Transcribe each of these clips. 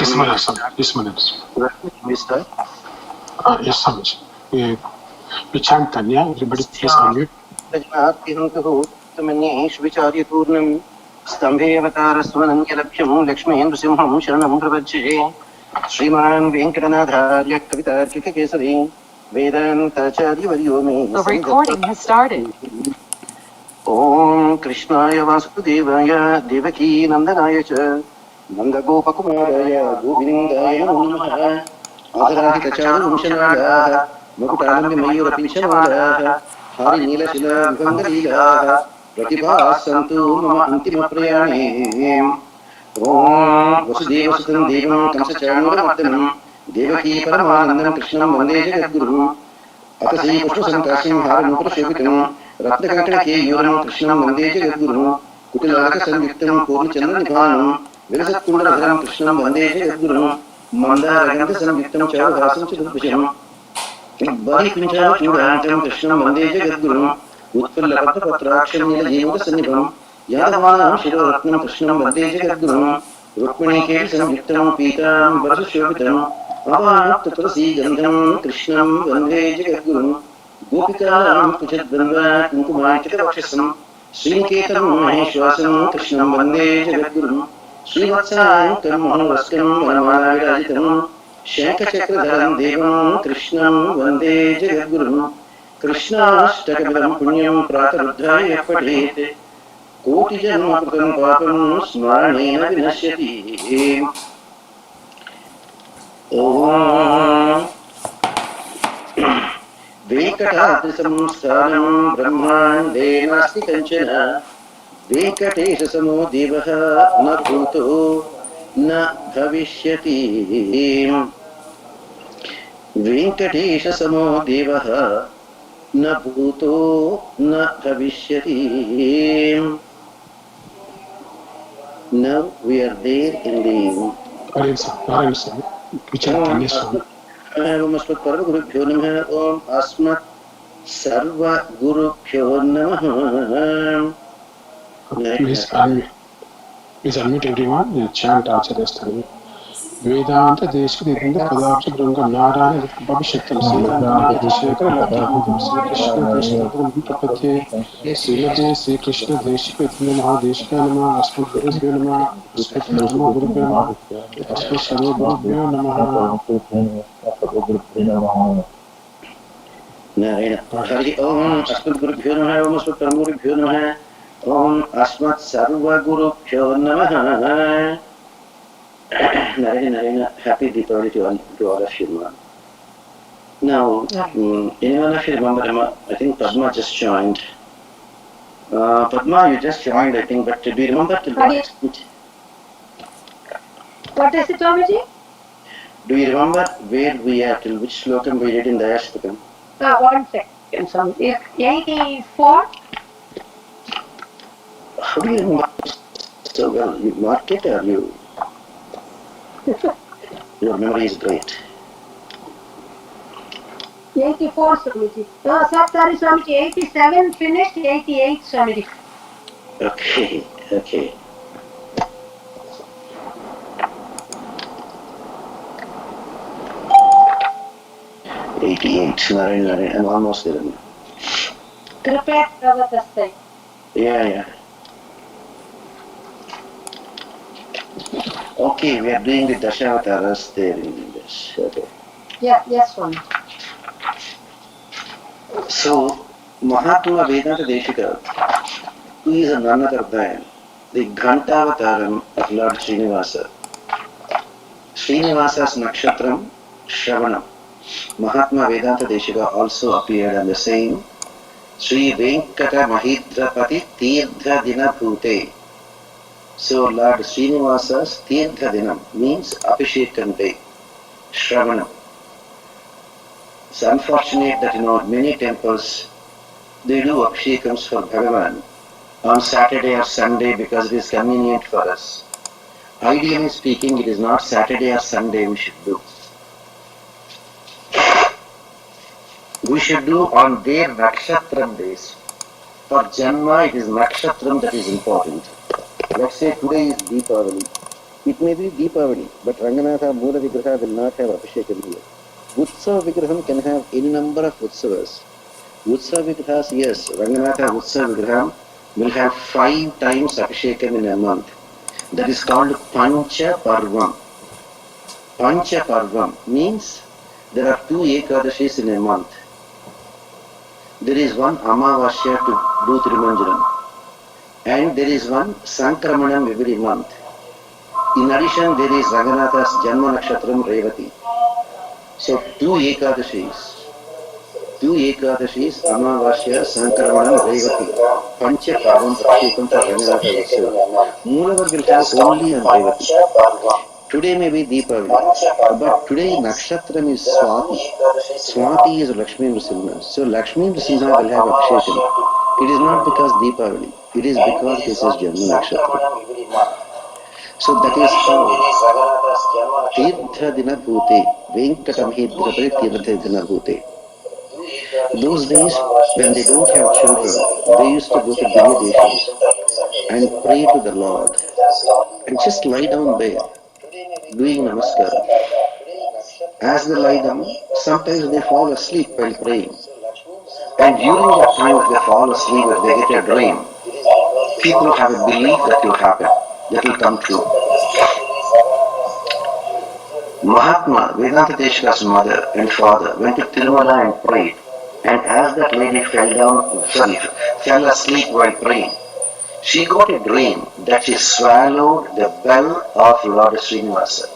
Yes, Madam. Yes, Madam. Yes, Swamiji. We chant Tanya. Everybody please unmute. Sriman Venkatanathārya Kavitārkika Kesari Vedantacharya Varyomi. The recording has started. Om Krishnaya Vasudevaya Devaki Nandanaya Cha Nanda Gopakumaraya Govindaya Namo Namaha Adharahita Charumushanagaha Mukutalambi Mayurapi Shamalaha Hari Nilashila Vivangalilaha Pratibhasantu Mama Antima Prayane. Om Vasudevasutam Devam Kamsachanuramartanam Devaki Paramanandam Krishnam Vande Jagadgurum Atasi Pushpasankasim Haranupashyopitam Ratnakankanake Yuram Krishnam Vande Jagadgurum Kutilaraka Sanvyuktam Purnachandranibhanam Vilasatkundaradharam Krishnam Vande Jagadgurum Mandaragantha Sanvyuktam Charavasam Chadurvisham Bari Pinchava Chudantam Krishnam Vande Jagadgurum Utpallapatra Nila Sannibham Yadavanam Shiroratnam Krishnam Vande Jagadgurum Rukmani Samyuktam Pitam Varashyopitam Avanam Tatrasi Gandham Krishnam Vande Jagadgurum Gopikaram Kuchadvandva Kumkumaitavakshasam Sriniketam Maheshwasam Krishnam Vande Jagadgurum Srivatsankam Mahavaskam Vanamadavirajitam Shankachakradharam Devam Krishnam Vande Jagadgurum Krishnastakabidam Punyam Prataruddhaya Padhet Koti Janmakrutam Papam Smaranena Vinashyati. Om Venkatadrisam Sthanam Brahmande Nasti Kanchana Venkatesha Samo Devaha Na Bhuto Na Bhavishyati. Venkatesha Samo Devaha Na Bhuto Na Bhavishyati. Now we are there in the We chant Tanya, Swami. Om Asmat Parvagurubhyo Namaha. Om Asmat Sarva Gurubhyo Namaha. Please unmute everyone. We chant Acharya Stani. Vedanta Desikanda Kadapsa Branga Narayana Bhavishyatam Siddhanta Deshekara Lakhantam Sri Krishna Desika Prapadye Srimate Sri Krishna Desika Namaha Desika Namaha Asmat Gurubhyo Namaha Asmat Parama Gurubhyo Namaha Asmat Sarva Gurubhyo Namaha. Narayana. Hari Om Asmat Gurubhyo Namaha. Om Asmat Parama Gurubhyo Namaha. Om Asmat Sarva Gurubhyo Namaha. Narayana, happy Deepavali to all of you. Now, anyone of you remember, I think Padma just joined. Padma, you just joined, I think, but do you remember till what extent? What is it, Swamiji? Do you remember where we are, till which slokam we read in Daya Satakam? 1 second, Swamiji. 84? How do you remember so well? You mark it or you? Your memory is great. 84, Swamiji. No, sorry, Swamiji. 87 finished, 88, Swamiji. Okay. 88. Narayana, I'm almost there. Prepare Pravatastai. Yeah. Okay, we are doing the Dashavataras there in this. Okay. Yes, Swami. So, Mahatma Vedanta Desika, who is none other than the Ghantavataram of Lord Srinivasa. Srinivasa's Nakshatram, Shravanam. Mahatma Vedanta Desika also appeared on the same Sri Venkata Mahidrapati Tirtha Dina Bhute. So Lord Srinivasa's Tirtha Dinam means Abhishekam Day, Shravanam. It's unfortunate that many temples they do Abhishekams for Bhagavan on Saturday or Sunday because it is convenient for us. Ideally speaking, it is not Saturday or Sunday we should do. We should do on their Nakshatram days. For Janma, it is Nakshatram that is important. Let's say today is Deepavali. It may be Deepavali, but Ranganatha Mula Vigraha will not have Abhishekam here. Utsava Vigraham can have any number of Utsavas. Utsava Vigrahas, yes, Ranganatha Utsava Vigraham will have 5 times Abhishekam in a month. That is called Pancha Parvam. Pancha Parvam means there are 2 Ekadashis in a month. There is one Amavasya to do Thirumanjaram, and there is one Sankramanam every month. In addition, there is Ranganatha's Janma Nakshatram Revati. So 2 Ekadashis, Amavasya, Sankramanam, Revati. Pancha Parvam Abhishekam for Ranganatha Utsava. Moolavar will have only on Revati. Today may be Deepavali, but today Nakshatram is Swati. Swati is Lakshmi Nrsimha. So Lakshmi Nrsimha will have Abhishekam. It is not because Deepavali. It is because this is Janma Nakshatra. So that is how Tirtha Dina Bhute, Venkatamhidrapari Tirtha Dina Bhute. Those days, when they don't have children, they used to go to Divya Deshams and pray to the Lord and just lie down there, doing namaskar. As they lie down, sometimes they fall asleep while praying. And during that time, if they fall asleep, if they get a dream, people have a belief that will happen, that will come true. Mahatma, Vedanta Desika's mother and father, went to Tirumala and prayed. And as that lady fell asleep while praying, she got a dream that she swallowed the bell of Lord Srinivasa.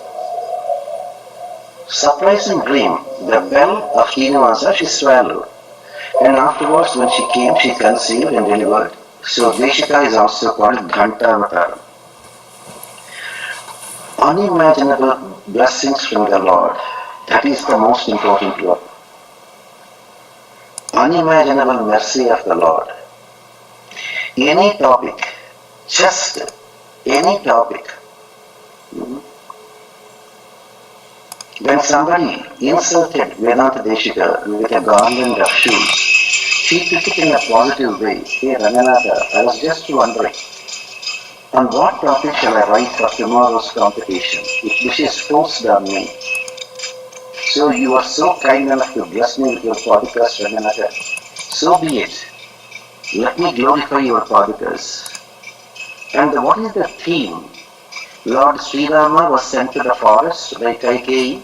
Surprising dream, the bell of Srinivasa she swallowed. And afterwards, when she came, she conceived and delivered. So Desika is also called Ghantavataram. Unimaginable blessings from the Lord. That is the most important one. Unimaginable mercy of the Lord. Any topic, just any topic. When somebody insulted Vedanta Desika with a garland of shoes, she took it in a positive way. Hey Ranganatha, I was just wondering, on what topic shall I write for tomorrow's competition? This is forced on me. So you are so kind enough to bless me with your podcast, Ranganatha. So be it. Let me glorify your podcast. And what is the theme? Lord Sri Rama was sent to the forest by Kaikeyi.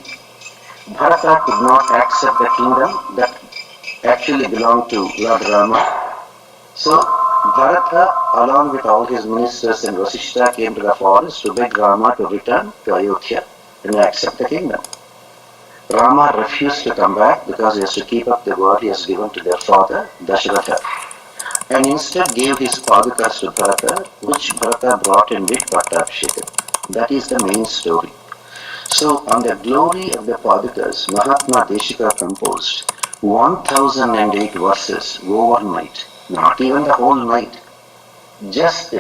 Bharata could not accept the kingdom that actually belonged to Lord Rama. So Bharata, along with all his ministers and Vasishta, came to the forest to beg Rama to return to Ayodhya and accept the kingdom. Rama refused to come back because he has to keep up the word he has given to their father, Dasharatha, and instead gave his padukas to Bharata, which Bharata brought in with Pattabhishekam. That is the main story. So, on the glory of the padukas, Mahatma Desika composed 1008 verses overnight, not even the whole night, just 2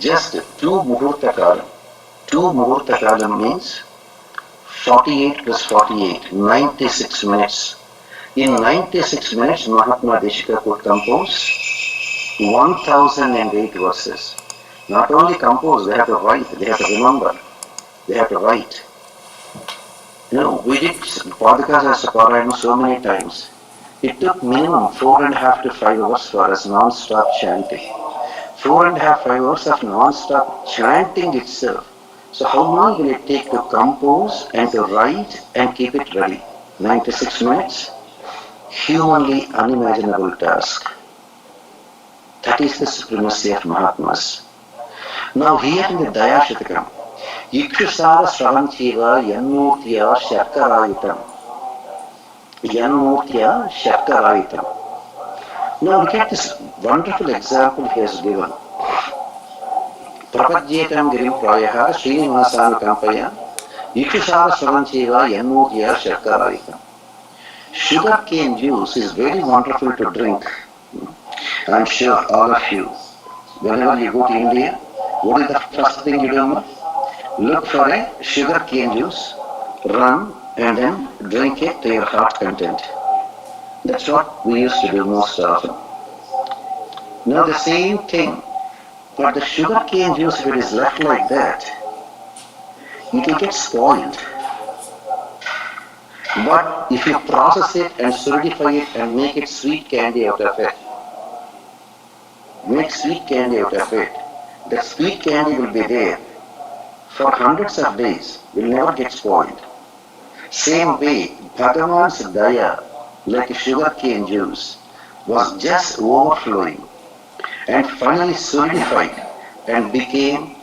Muhurta Kalam. 2 Muhurta Kalam means 48 plus 48, 96 minutes. In 96 minutes, Mahatma Desika could compose 1008 verses. Not only compose, they have to write, they have to remember, they have to write. You know, we did podcast as a Parayana so many times. It took minimum 4.5 to 5 hours for us non-stop chanting. 4.5, 5 hours of non-stop chanting itself. So how long will it take to compose and to write and keep it ready? 96 minutes? Humanly unimaginable task. That is the supremacy of Mahatmas. Now here in the Daya Satakam, Ikshusara Sravanchiva Yanmurtiya Sharkarayitam. Yanmurtiya Sharkarayitam. Now look at this wonderful example he has given. Prapajyetam Girim Prayaha Srinivasana Kampaya Ikshusara Sravanchiva Yanmurtiya Sharkarayitam. Sugar cane juice is very wonderful to drink. I'm sure all of you, whenever you go to India, what is the first thing you do? Look for a sugar cane juice, run and then drink it to your heart content. That's what we used to do most often. Now the same thing, But the sugar cane juice, if it is left like that, it will get spoiled. But if you process it and solidify it and make it sweet candy out of it, make sweet candy out of it, that sweet candy will be there for hundreds of days, will never get spoiled. Same way, Bhagavan's Daya, like a sugar cane juice, was just overflowing and finally solidified and became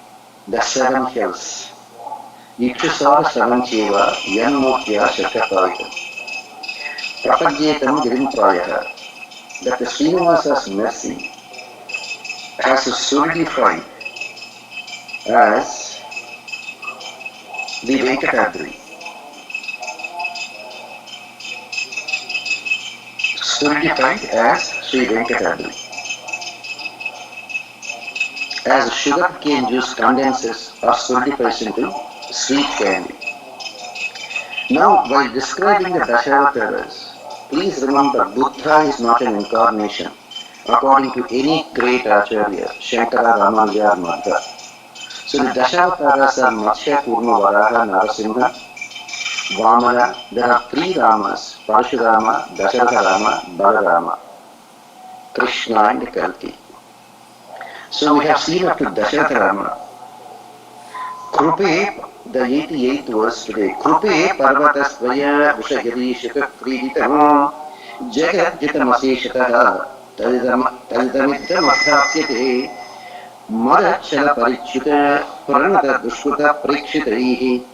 the seven hills. Ikshusara Savancheva Yanmokya Shakapavita. Prapagyetam Girimprayaha. That the Srinivasa's mercy has solidified as the Venkatadri. Solidified as Sri Venkatadri. As sugar cane juice condenses or solidifies into sweet candy. Now, while describing the Dashavataras, please remember Buddha is not an incarnation, according to any great Acharya, Shankara, Ramanuja, or Madhva. So the Dashavataras are Matsya, Kurma, Varaha, Narasimha, Vamana. There are three Ramas, Parashurama, Dasharatha Rama, Balarama, Krishna and Kalki. So we have seen up to Dasharatha Rama. Krupe, the 88th verse today. Krupe parvatastvaya vishagirishika kriditam jagat jitamaseshataha tadidamiddam adhapyate madachala parichyuta pranata dushkuta prekshitaihi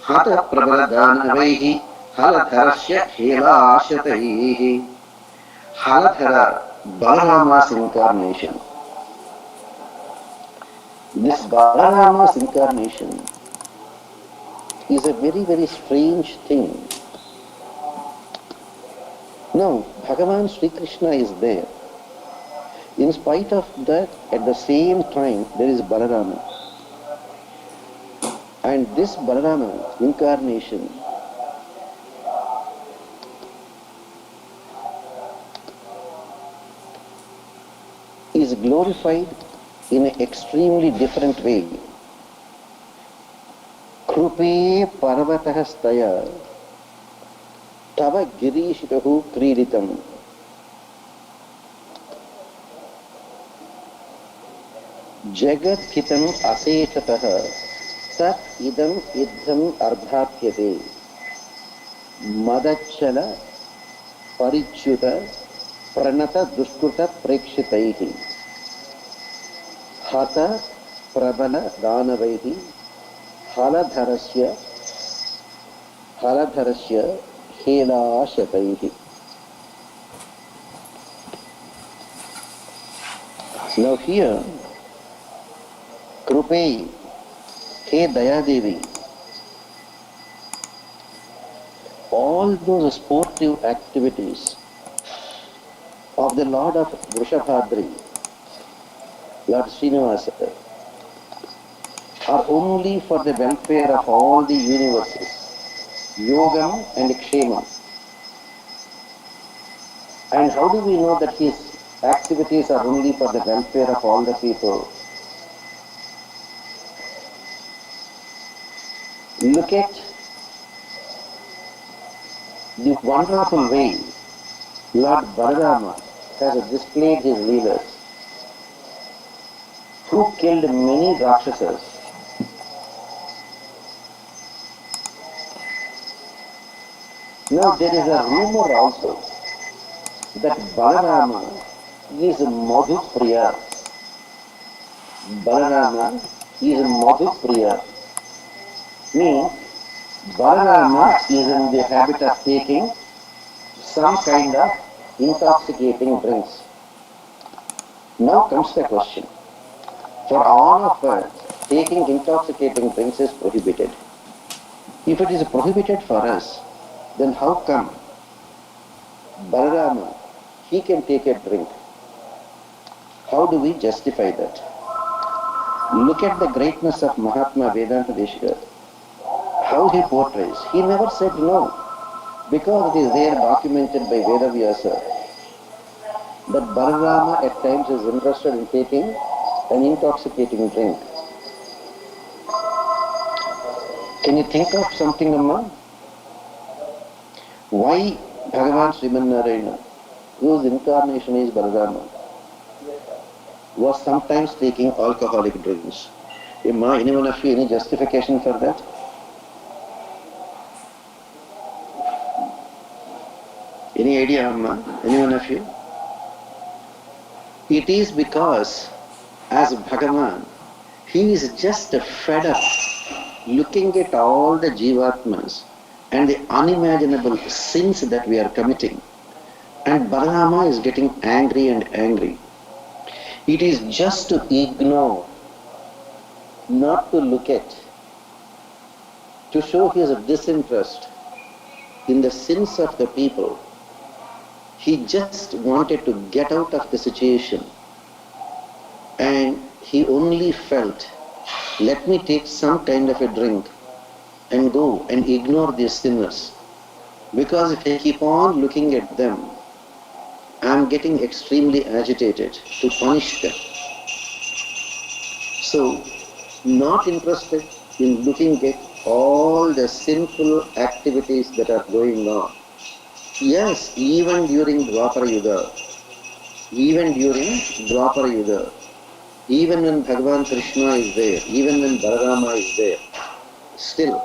hata prabaladanavaihi haladharasya helashataihi. Haladhara, Balarama's incarnation. This Balarama's incarnation is a very, very strange thing. Now, Bhagavan Sri Krishna is there. In spite of that, at the same time, there is Balarama. And this Balarama incarnation is glorified in an extremely different way. Krupe parvatah staya tava girishitahu kriditam. Jagat hitam asechatah tat idam idham ardhapyate madachala parichyuta pranata dushkuta prekshitaihi hata prabala danavaihi haladharasya helashataihi. Now here, Krupe, He Daya Devi, all those sportive activities of the Lord of Vrishabhadri, Lord Srinivasa, are only for the welfare of all the universes, Yogam and Kshemam. And how do we know that his activities are only for the welfare of all the people? Look at the wonderful way Lord Balarama has displayed his leelas, who killed many Rakshasas. Now there is a rumor also that Balarama is Madhupriya. Balarama is Madhupriya. Means Balarama is in the habit of taking some kind of intoxicating drinks. Now comes the question. For all of us, taking intoxicating drinks is prohibited. If it is prohibited for us, then how come Balarama, he can take a drink? How do we justify that? Look at the greatness of Mahatma Vedanta Desika. How he portrays. He never said no, because it is there documented by Vedavyasa that Balarama at times is interested in taking an intoxicating drink. Can you think of something, Amma? Why Bhagavan Sriman Narayana, whose incarnation is Balarama, was sometimes taking alcoholic drinks? Amma, anyone of you, any justification for that? Any idea, Amma? Anyone of you? It is because, as Bhagavan, he is just fed up looking at all the Jivatmas and the unimaginable sins that we are committing. And Balarama is getting angry and angry. It is just to ignore, not to look at, to show his disinterest in the sins of the people. He just wanted to get out of the situation, and he only felt, let me take some kind of a drink and go and ignore these sinners, because if I keep on looking at them, I am getting extremely agitated to punish them. So, not interested in looking at all the sinful activities that are going on. Yes, even during Dwapara Yuga, even when Bhagavan Krishna is there, even when Balarama is there, still,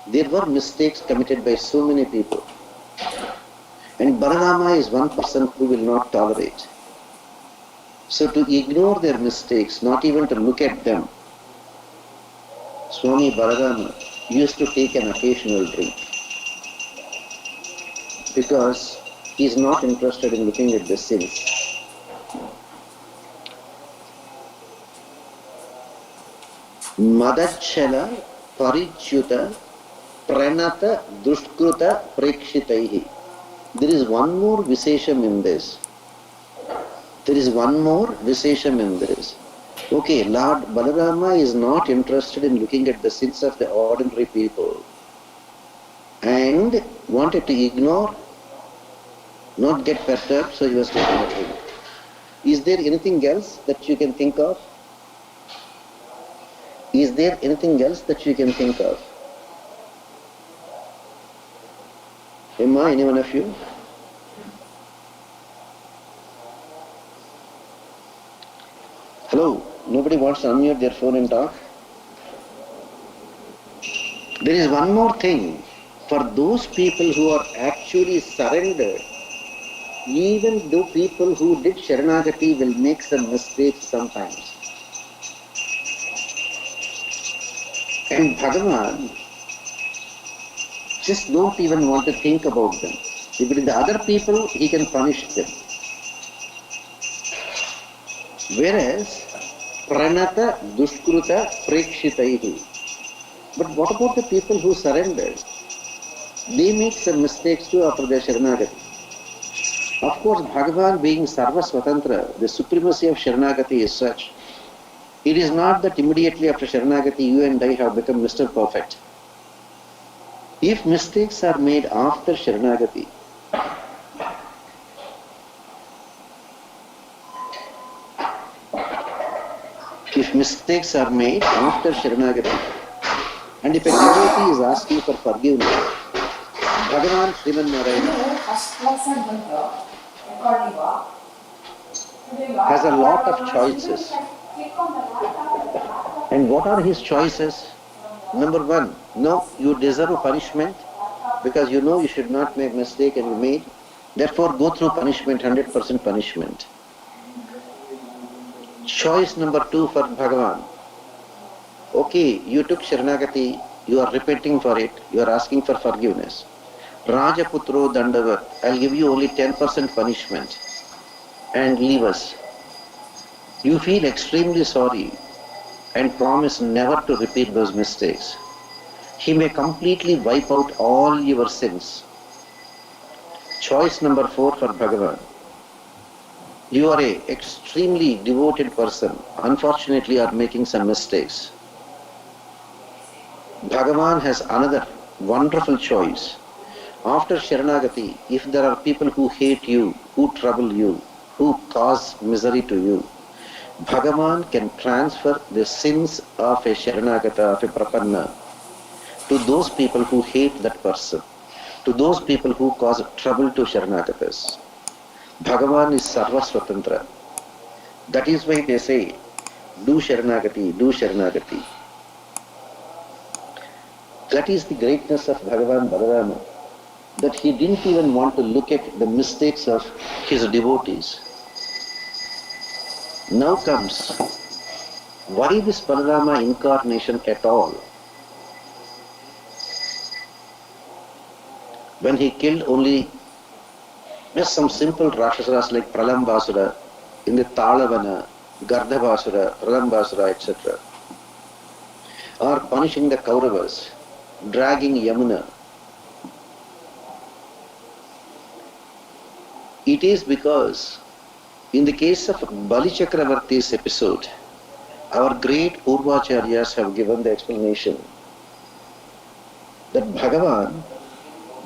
there were mistakes committed by so many people. And Balarama is one person who will not tolerate. So to ignore their mistakes, not even to look at them, Swamy Balarama used to take an occasional drink, because he is not interested in looking at the sins. Madachala Parichyuta Pranata Dushkruta Prekshitaihi. There is one more Vishesham in this. Okay, Lord Balarama is not interested in looking at the sins of the ordinary people and wanted to ignore, not get perturbed, so he was taking a drink. Is there anything else that you can think of? Emma, anyone of you? Hello, nobody wants to unmute their phone and talk? There is one more thing. For those people who are actually surrendered, even though people who did Sharanagati will make some mistakes sometimes. And Bhagavan just don't even want to think about them. If it is the other people, he can punish them. Whereas, Pranata Dushkruta Prekshitaihi. But what about the people who surrendered? They make some mistakes too after their Sharanagati. Of course, Bhagavan being Sarva Swatantra, the supremacy of Sharanagati is such. It is not that immediately after Sharanagati you and I have become Mr. Perfect. If mistakes are made after Sharanagati, and if a devotee is asking for forgiveness, Bhagavan Sriman Narayana has a lot of choices. And what are his choices? Number one, no, you deserve a punishment because you know you should not make mistake and you made. Therefore, go through punishment, 100% punishment. Choice number two for Bhagavan. Okay, you took Sharanagati, you are repenting for it, you are asking for forgiveness. Rajaputro Dandavat, I'll give you only 10% punishment and leave us. You feel extremely sorry and promise never to repeat those mistakes. He may completely wipe out all your sins. Choice number four for Bhagavan. You are an extremely devoted person, unfortunately are making some mistakes. Bhagavan has another wonderful choice. After Sharanagati, if there are people who hate you, who trouble you, who cause misery to you, Bhagavan can transfer the sins of a Sharanagata, of a Prapanna, to those people who hate that person, to those people who cause trouble to Sharanagatas. Bhagavan is Sarva Swatantra. That is why they say, do Sharanagati, do Sharanagati. That is the greatness of Bhagavan Balarama, that he didn't even want to look at the mistakes of his devotees. Now comes, why this Balarama incarnation at all? When he killed only just some simple Rakshasas like Pralambasura in the Talavana, Gardhabasura, Pralambasura, etc. Or punishing the Kauravas, dragging Yamuna. It is because in the case of Bali Chakravarti's episode, our great Purvacharyas have given the explanation that Bhagavan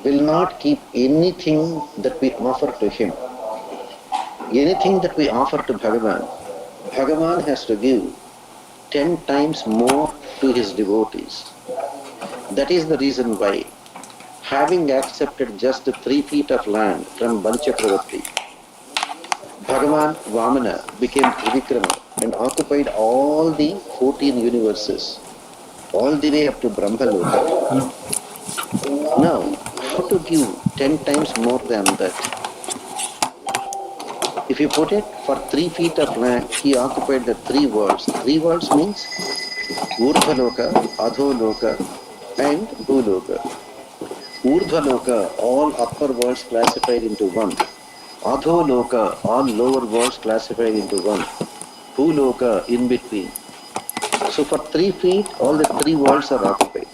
will not keep anything that we offer to him. Anything that we offer to Bhagavan, Bhagavan has to give 10 times more to his devotees. That is the reason why, having accepted just 3 feet of land from Bali Chakravarti, Bhagavan Vamana became Trivikrama and occupied all the 14 universes, all the way up to Brahmaloka. Now, how to give 10 times more than that? If you put it, for 3 feet of land, he occupied the 3 worlds. 3 worlds means Urdhvaloka, Adholoka and Bhuloka. Urdhvaloka, all upper worlds classified into 1. Adholoka, all lower worlds classified into 1. Bhuloka, in between. So for 3 feet, all the 3 worlds are occupied.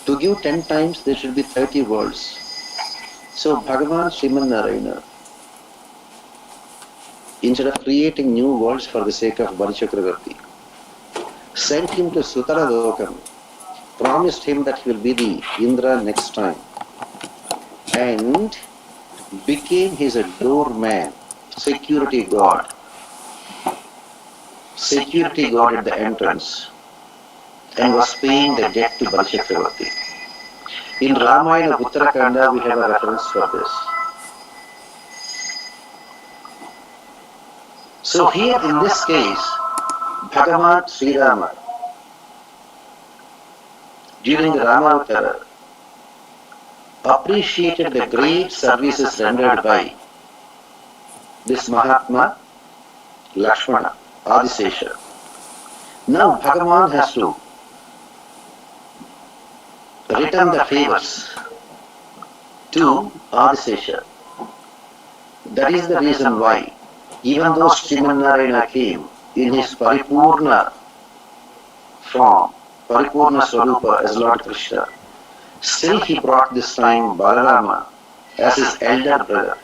To give 10 times, there should be 30 worlds. So Bhagavan Sriman Narayana, instead of creating new worlds for the sake of Bali Chakravarti, sent him to Sutara Lokam, promised him that he will be the Indra next time, and became his doorman, security guard at the entrance, and was paying the debt to Bali Chakravarti. In Ramayana Uttarakanda, we have a reference for this. So here in this case, Bhagavan Sri Rama, during the Ramavatara, appreciated the great services rendered by this Mahatma Lakshmana, Adisesha. Now Bhagavan has to return the favors to Adisesha. That is the reason why, even though Sriman Narayana came in his Paripurna form, Paripurna Swarupa as Lord Krishna, still he brought this time Balarama as his elder brother.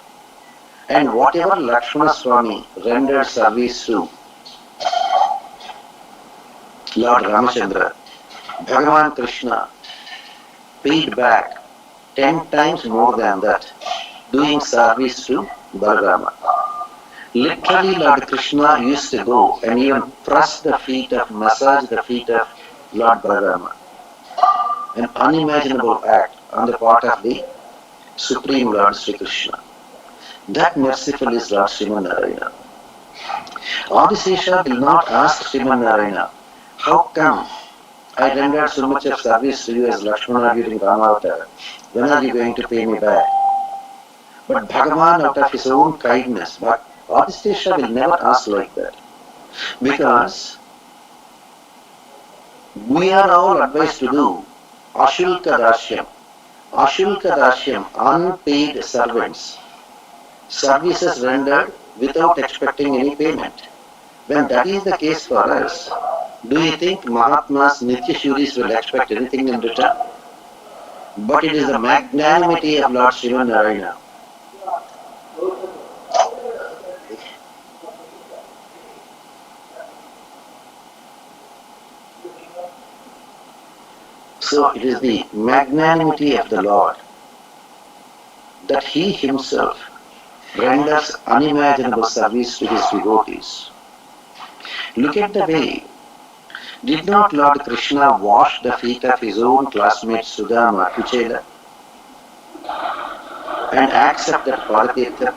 And whatever Lakshmana Swamy rendered service to Lord Ramachandra, Bhagavan Krishna paid back 10 times more than that, doing service to Balarama. Literally, Lord Krishna used to go and even massage the feet of Lord Balarama. An unimaginable act on the part of the Supreme Lord Sri Krishna. That merciful is Lord Sriman Narayana. Adisesha will not ask Sriman Narayana, how come I rendered so much of service to you as Lakshmana during Ramavatara? When are you going to pay me back? But Bhagavan, out of his own kindness, but Adisesha will never ask like that. Because we are all advised to do Ashulka Dashyam. Ashulka Dashyam, unpaid servants. Services rendered without expecting any payment. When that is the case for us, do you think Mahatmas, Nityashuris will expect anything in return? But it is the magnanimity of Lord Sriman Narayana. So it is the magnanimity of the Lord that He Himself renders unimaginable service to His devotees. Look at the way. Did not Lord Krishna wash the feet of his own classmate Sudama Kuchela and accept that Padatirtha?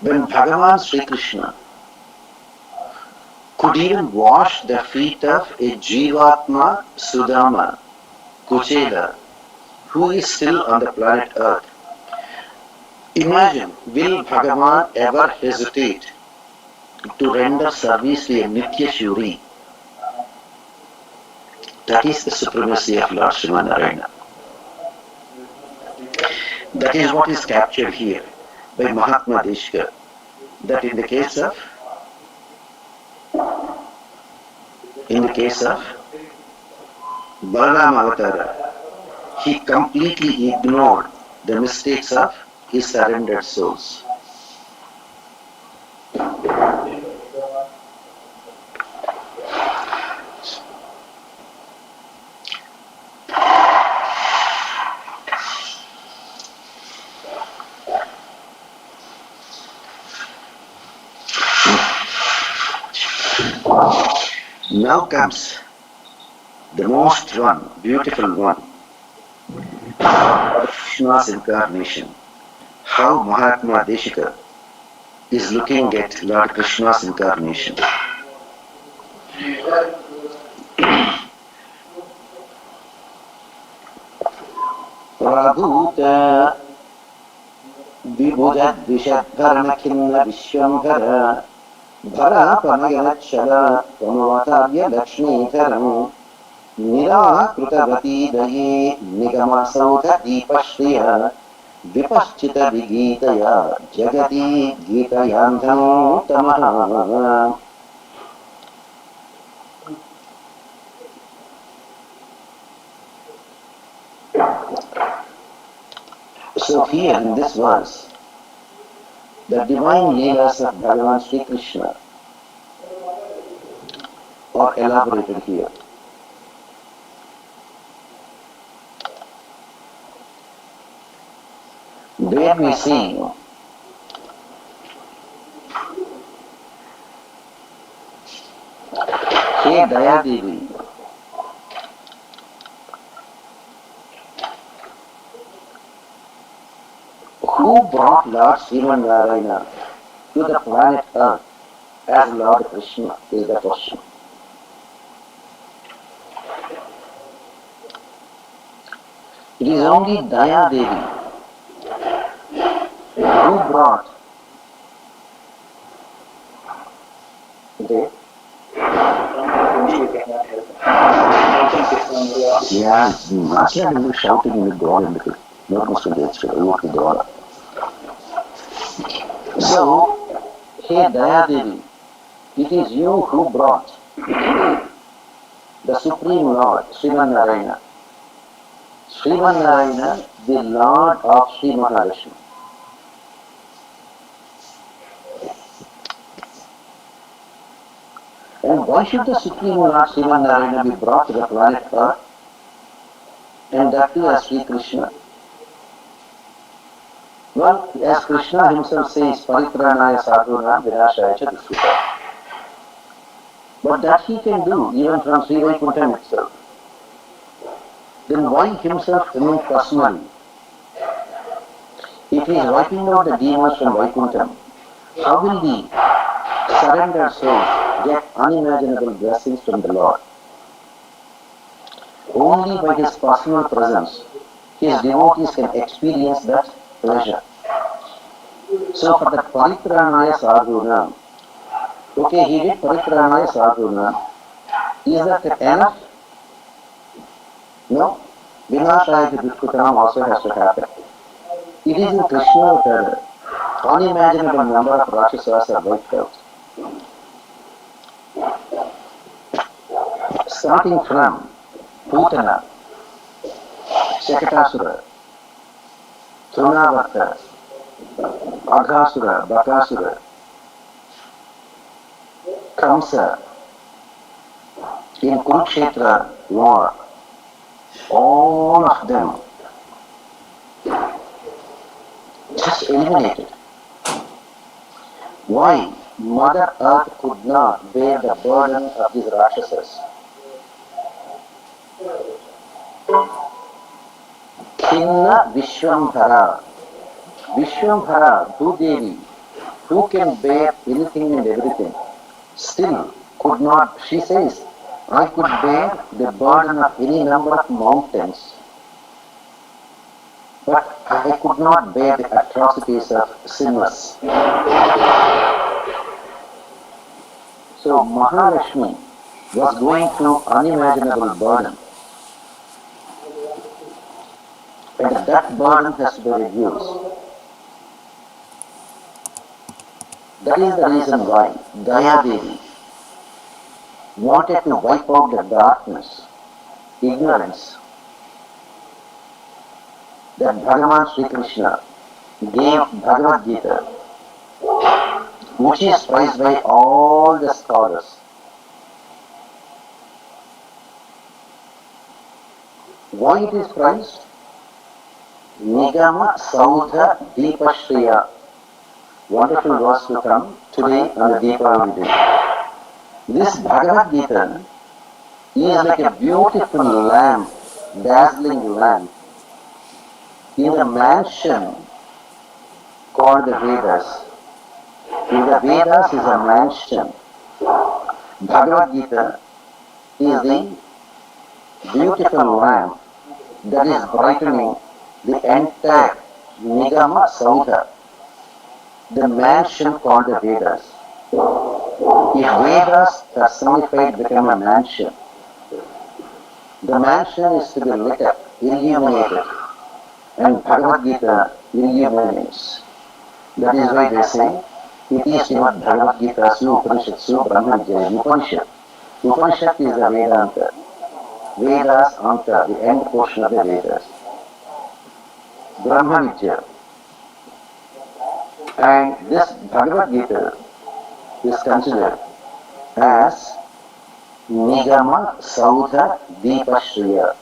When Bhagavan Sri Krishna could even wash the feet of a Jivatma Sudama Kuchela, who is still on the planet Earth, imagine, will Bhagavan ever hesitate to render service to a Nitya Shuri? That is the supremacy of Lord Sriman Narayana. That is what is captured here by Mahatma Desika, that in the case of Balaram Avatara, he completely ignored the mistakes of his surrendered souls. Now comes the most beautiful one, Krishna's incarnation. How Mahatma Desika is looking at Lord Krishna's incarnation. Prabhuta Vibhuja Dvishadharana Kinna Vishwamhara Bhara Panayanachala Pamavatavya Lakshmikaram Nirakritavati Daye Nigamasauta Deepashriya Vipaschita Vigitaya Jagati Gitayandham Tamaha. So here in this verse, the divine leelas of Bhagavan Sri Krishna are elaborated here. There we see Hey Daya Devi, who brought Lord Sriman Narayana to the planet Earth as Lord Krishna is the question. It is only Daya Devi who brought the actually shouting in the door and not much to the door. So, hey Daya Devi, it is you who brought the Supreme Lord, Sriman Narayana. Sriman Narayana, the Lord of Sri Mahavishnu. And why should the Supreme Lord Sriman Narayana be brought to the planet Earth? And that too as Sri Krishna. Well, as Krishna himself says, Paritranaya Sadhunam Vinashaya Cha Dushkita. But that he can do even from Sri Vaikuntham itself. Then why himself remain personally? If he is wiping out the demons from Vaikuntham, how will the surrendered souls get unimaginable blessings from the Lord? Only by his personal presence, his devotees can experience that pleasure. So for the Paritranaya Sadhunam, okay, he did Paritranaya Sadhunam, is that enough? No. Vinashaya Dushkutanam also has to happen. It is in Krishna that unimaginable number of Rakshasas are wiped out. Starting from Putana, Shakatasura, Trunavata, Aghasura, Bakasura, Kamsa, in Kurukshetra war, all of them eliminated. Why Mother Earth could not bear the burden of these Rakshasas? Khinna Vishwambhara. Vishwambhara, Bhudevi, who can bear anything and everything, still could not, she says, I could bear the burden of any number of mountains, but I could not bear the atrocities of sinners. So Mahalakshmi was going through unimaginable burden, and that burden has to be reduced. That is the reason why Daya Devi wanted to wipe out the darkness, ignorance, that Bhagavan Sri Krishna gave Bhagavad Gita, which is prized by all the scholars. Why it is prized? Nigama Saudha Deepashriya. Wonderful verse to come today on the Deepavali day. This Bhagavad Gita is like a beautiful lamp, dazzling lamp, in the mansion called the Vedas. In the Vedas is a mansion. Bhagavad Gita is the beautiful lamp that is brightening the entire Nigama Saudha, the mansion called the Vedas. If Vedas personified become a mansion, the mansion is to be lit up, illuminated, and Bhagavad Gita illuminates. That is why they say, it is Srimad Bhagavad Gita Su Upanishad Brahma Vijaya Upanishad. Upanishad is the Vedanta. Vedas Anta, the end portion of the Vedas. Brahma Vijaya. And this Bhagavad Gita is considered as Nigama Saudha Deepashriya.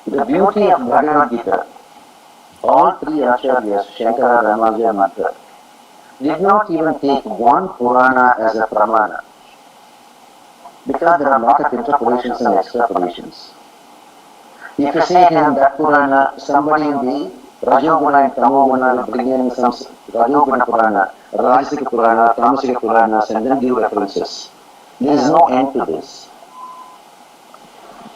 The beauty of Bhagavad Gita, all three Acharyas, Shankara, Ramanuja, and Madhva, did not even take one Purana as a Pramana, because there are a lot of interpolations and extrapolations. If you say it in that Purana, somebody in the Rajoguna and Tamoguna will bring in some Rajoguna Purana, Rajasika Purana, Tamasika Puranas, and then give references. There is no end to this.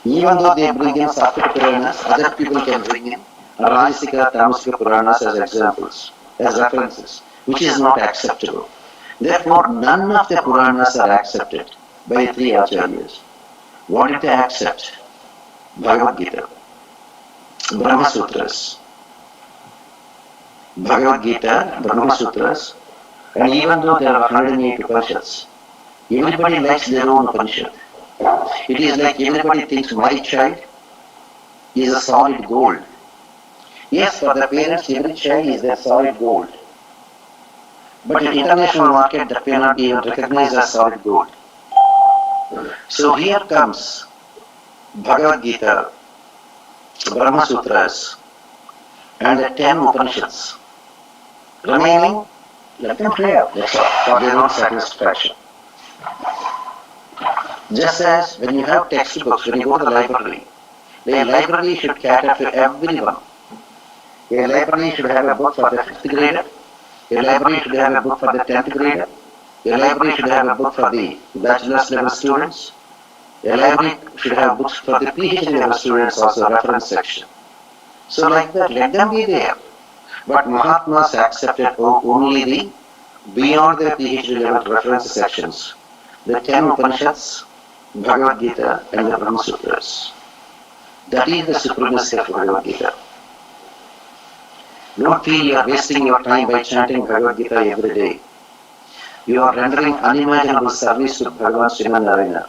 Even though they bring in Sattva Puranas, other people can bring in Rajasika, Tamasika Puranas as examples, as references, which is not acceptable. Therefore, none of the Puranas are accepted by the three Acharyas. What did they accept? Bhagavad Gita, Brahma Sutras, Bhagavad Gita, Brahma Sutras, and even though there are 108 Upanishads, everybody likes their own Upanishad. It is like everybody thinks my child is a solid gold. Yes, for the parents, every child is their solid gold. But in international market, that may not be even recognized as solid gold. So here comes Bhagavad Gita, Brahma Sutras, and the 10 Upanishads. Remaining, let them clear, that's all, for their own satisfaction. Just as when you have textbooks, when you go to the library should cater to everyone. A library should have a book for the 5th grader, a library should have a book for the 10th grader, a library should have a book for the bachelor's level students, a library should have books for the PhD level students, also reference section. So like that, let them be there. But Mahatmas accepted only the beyond the PhD level reference sections, the 10 Upanishads, Bhagavad Gita, and the Brahma Sutras. That is the supremacy of Bhagavad Gita. Don't feel you are wasting your time by chanting Bhagavad Gita every day. You are rendering unimaginable service to Bhagavan Sriman Narayana,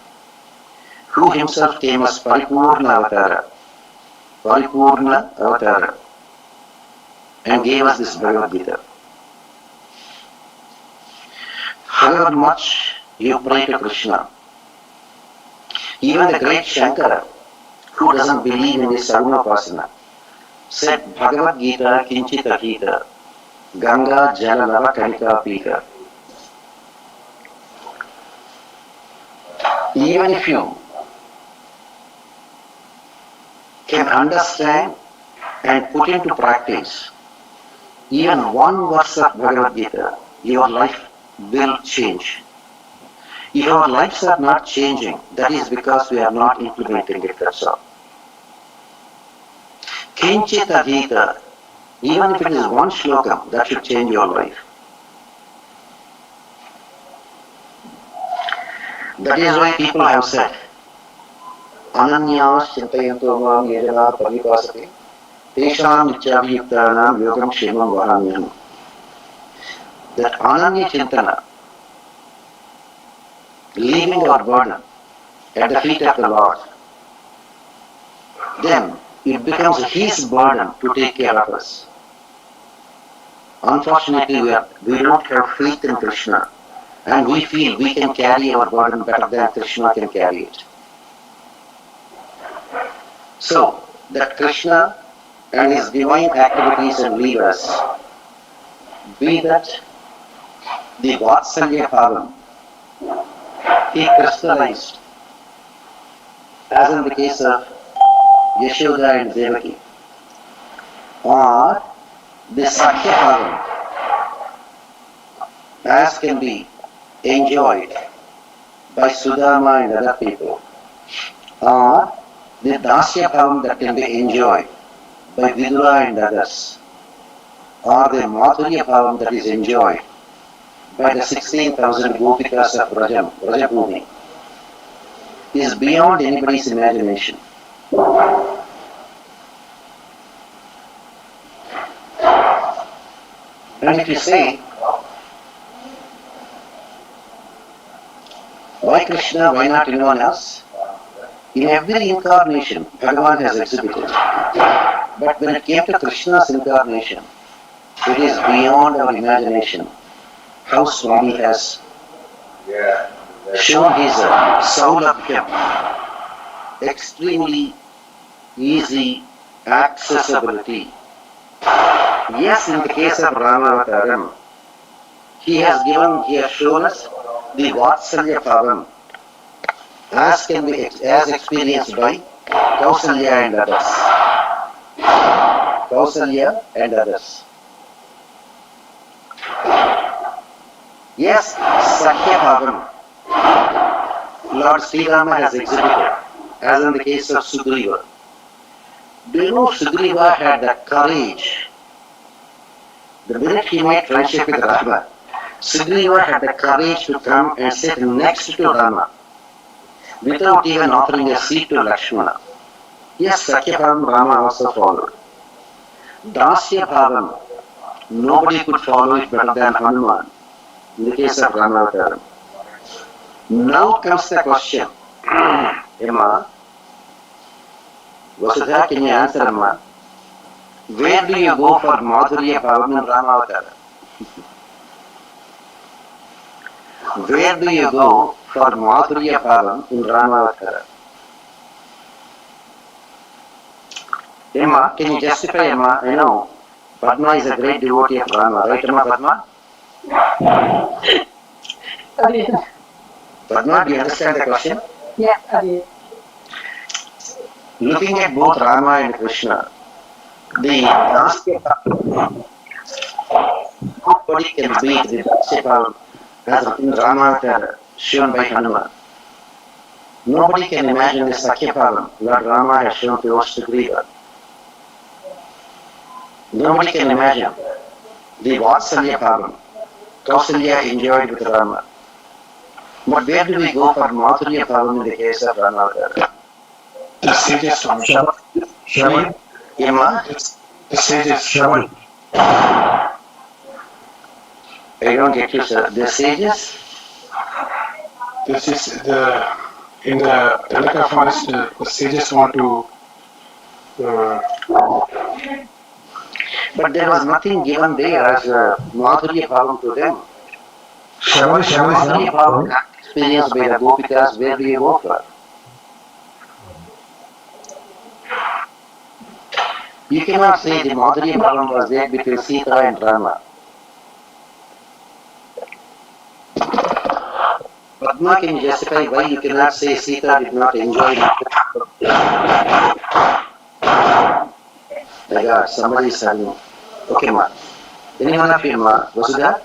who himself came as Paripurna Avatara, and gave us this Bhagavad Gita. However much you pray to Krishna, even the great Shankara, who doesn't believe in this Sarunapasana, said Bhagavad Gita Kinchita Gita, Ganga Jala Lava Kanika Pika. Even if you can understand and put into practice even one verse of Bhagavad Gita, your life will change. If our lives are not changing, that is because we are not implementing it, that's all. Kinchita Gita, even if it is one slokam, that should change your life. That is why people have said, Ananyas Chintayanto Mam Yajana Paripasati, Tesham Nityabhiyuktanam Yogam Kshemam Vahamyam. That Ananya Chintana, leaving our burden at the feet of the Lord, then it becomes His burden to take care of us. Unfortunately, we don't have faith in Krishna, and we feel we can carry our burden better than Krishna can carry it. So, that Krishna and His divine activities and leaders, be that the Vatsalya Bhavam, He crystallized, as in the case of Yashoda and Devaki, or the Sakya Bhavam, as can be enjoyed by Sudama and other people, or the Dasya Bhavam that can be enjoyed by Vidura and others, or the Madhurya Bhavam that is enjoyed by the 16,000 Gopikas of Brajabhumi, is beyond anybody's imagination. And if you say, why Krishna, why not anyone else? In every incarnation, Bhagavan has exhibited. But when it came to Krishna's incarnation, it is beyond our imagination how Swamy has shown his Saulabhyam, extremely easy accessibility. Yes, in the case of Ramavataram, he has shown us the Vatsalya Bhavam, as experienced by Kausalya and others. Kausalya and others. Yes, Sakya Bhavam, Lord Sri Rama has exhibited, as in the case of Sugriva. Do you know Sugriva had the courage? The minute he made friendship with Rama, Sugriva had the courage to come and sit next to Rama without even offering a seat to Lakshmana. Yes, Sakya Bhavam Rama also followed. Dasya Bhavam, nobody could follow it better than Hanuman in the case of Ramavataram. Now comes the question, Emma, Vasudha, can you answer, Emma? Where do you go for Madhurya Bhavam in Ramavataram? Where do you go for Madhurya Bhavam in Ramavataram? Emma, can you justify, Emma? I know Padma is a great devotee of Rama, right, Emma Padma? Padma, do you understand the question? Yes, Looking at both Rama and Krishna, the Dasya Bhavam, nobody can beat the Dasya Bhavam as in Rama shown by Hanuman. Nobody can imagine the Sakya Bhavam Lord Rama has shown to us to Sugriva. Nobody can imagine the Vatsalya Bhavam Kausalya enjoyed with Rama. But where do we go for Madhurya Bhavam in the case of Ramavataram? The sages, Swami. Shravan. Emma? The sages. Shravan. I don't get you, sir. The sages? This is in the Teleka forest, the sages want to But there was nothing given there as Madhurya Bhavam to them. Madhurya Bhavam experienced by the Gopikas, where do you go for? You cannot say the Madhurya Bhavam was there between Sita and Rama. Padma, can you justify why you cannot say Sita did not enjoy it? My God, somebody is having. Okay, ma. Any one of you, ma? Vasudha?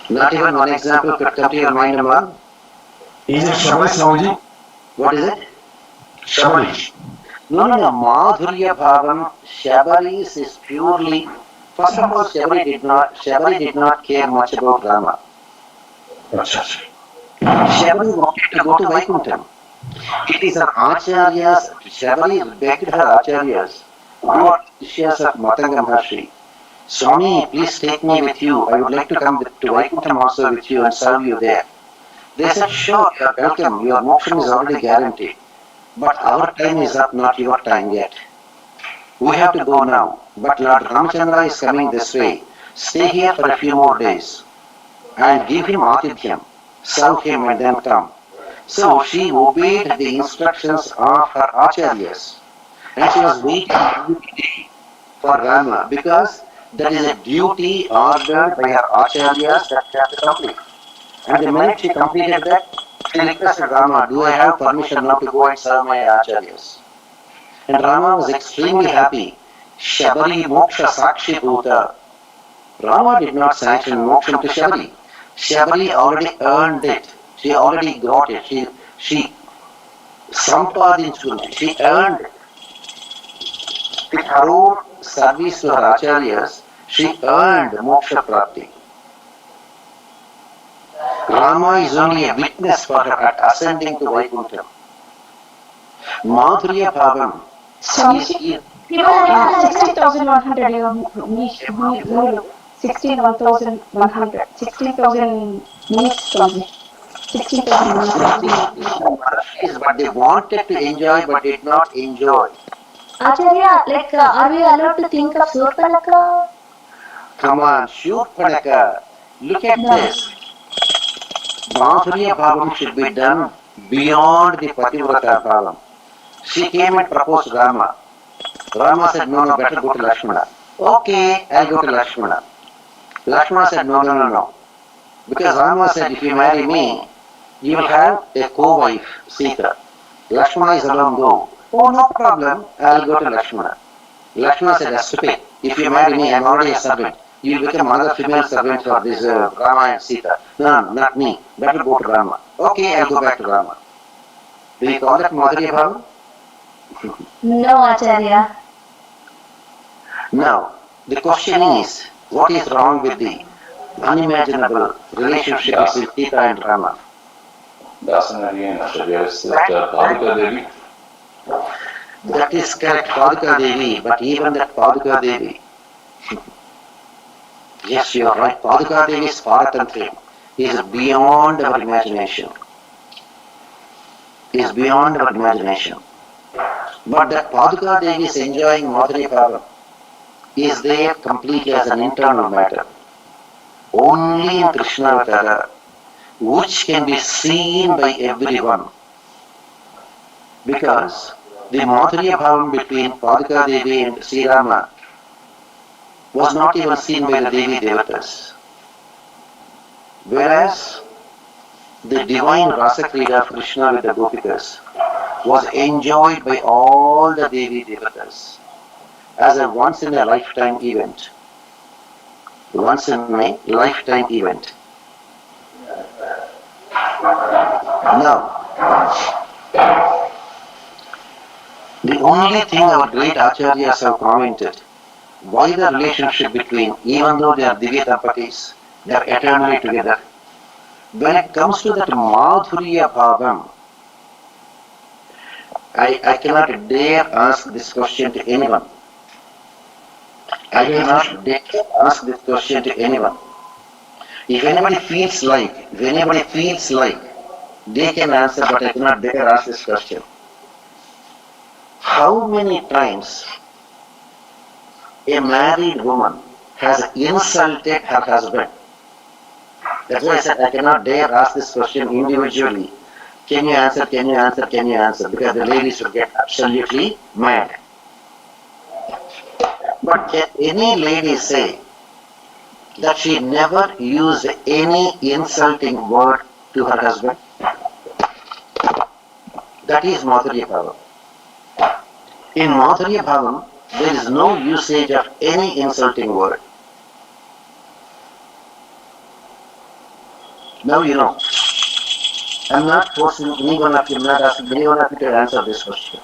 Not even one example could come to your mind, ma? Is it Shabari, Swamiji? What is it? Shabari. No. Madhurya Bhavam, Shabaris is purely. First of all, Shabari did not care much about Rama. Shabari wanted to go to Vaikuntham. It is her acharyas, Shabari begged her acharyas, who are Shishyas of Matanga Maharshi. Swami, please take me with you. I would like to come to Vaikuntham also with you and serve you there. They said, sure, you are welcome. Your moksha is already guaranteed. But our time is up, not your time yet. We have to go now. But Lord Ramachandra is coming this way. Stay here for a few more days and give him atidhyam. Serve him and then come. So she obeyed the instructions of her acharyas. And she was waiting every day for Rama because that is a duty ordered by her acharyas that she has to complete. And the minute she completed that, she requested Rama, do I have permission now to go and serve my acharyas? And Rama was extremely happy. Shabari moksha sakshi bhuta. Rama did not sanction moksha to Shabari. Shabari already earned it. She already got it. She sampadinchukundi. She earned it. With her own service to her acharyas, she earned moksha prapti. Rama is only a witness for her at ascending to Vaikuntham. Madhurya Bhavam is here. 16,100 16,100 16,000 minutes from 16,100. But they wanted to enjoy but did not enjoy. Acharya, like, are we allowed to think of Surpanaka? Come on, Shurpanaka. Look at this. Madhurya Bhavam should be done beyond the Pativrata Bhavam. She came and proposed Rama. Rama said, no, better go to Lakshmana. Okay, I'll go to Lakshmana. Lakshmana said, no. Because Rama said, if you marry me, you will have a co-wife, Sita. Lakshmana is alone, go. Oh, no problem, I'll go to Lakshmana. Lakshmana said, that's stupid. If you marry me, I'm already a servant. You will become another female servant for this Rama and Sita. No, not me. Better go to Rama. Okay, I'll go back to Rama. Do you call that Madhurya Bhavam? No, Acharya. Now, the question is, what is wrong with the unimaginable relationship between Sita and Rama? Dasana again suggests that Paduka Devi. That is correct, Paduka Devi, but even that Paduka Devi, yes, you are right, Paduka Devi's Paratantra is beyond our imagination. Is beyond our imagination. But that Paduka Devi is enjoying Madhurya Bhavam is there completely as an internal matter. Only in Krishna Avatara, which can be seen by everyone. Because the Madhurya Bhavam between Paduka Devi and Sri Rama was not even seen by the Devi Devatas. Whereas the divine Rasa Krida of Krishna with the Gopikas was enjoyed by all the Devi Devatas as a once in a lifetime event. Once in a lifetime event. Now, the only thing our great acharyas have commented, why the relationship between, even though they are Divya Dampatis, they are eternally together. When it comes to that Madhurya Bhavam, I cannot dare ask this question to anyone. I cannot dare ask this question to anyone. If anybody feels like, they can answer, but I cannot dare ask this question. How many times a married woman has insulted her husband? That's why I said I cannot dare ask this question individually. Can you answer, can you answer, can you answer? Because the ladies will get absolutely mad. But can any lady say that she never used any insulting word to her husband? That is Madhurya Bhavam. In Madhurya Bhavam, there is no usage of any insulting word. Now you know. I'm not forcing any one of you, I'm not asking any one of you to answer this question.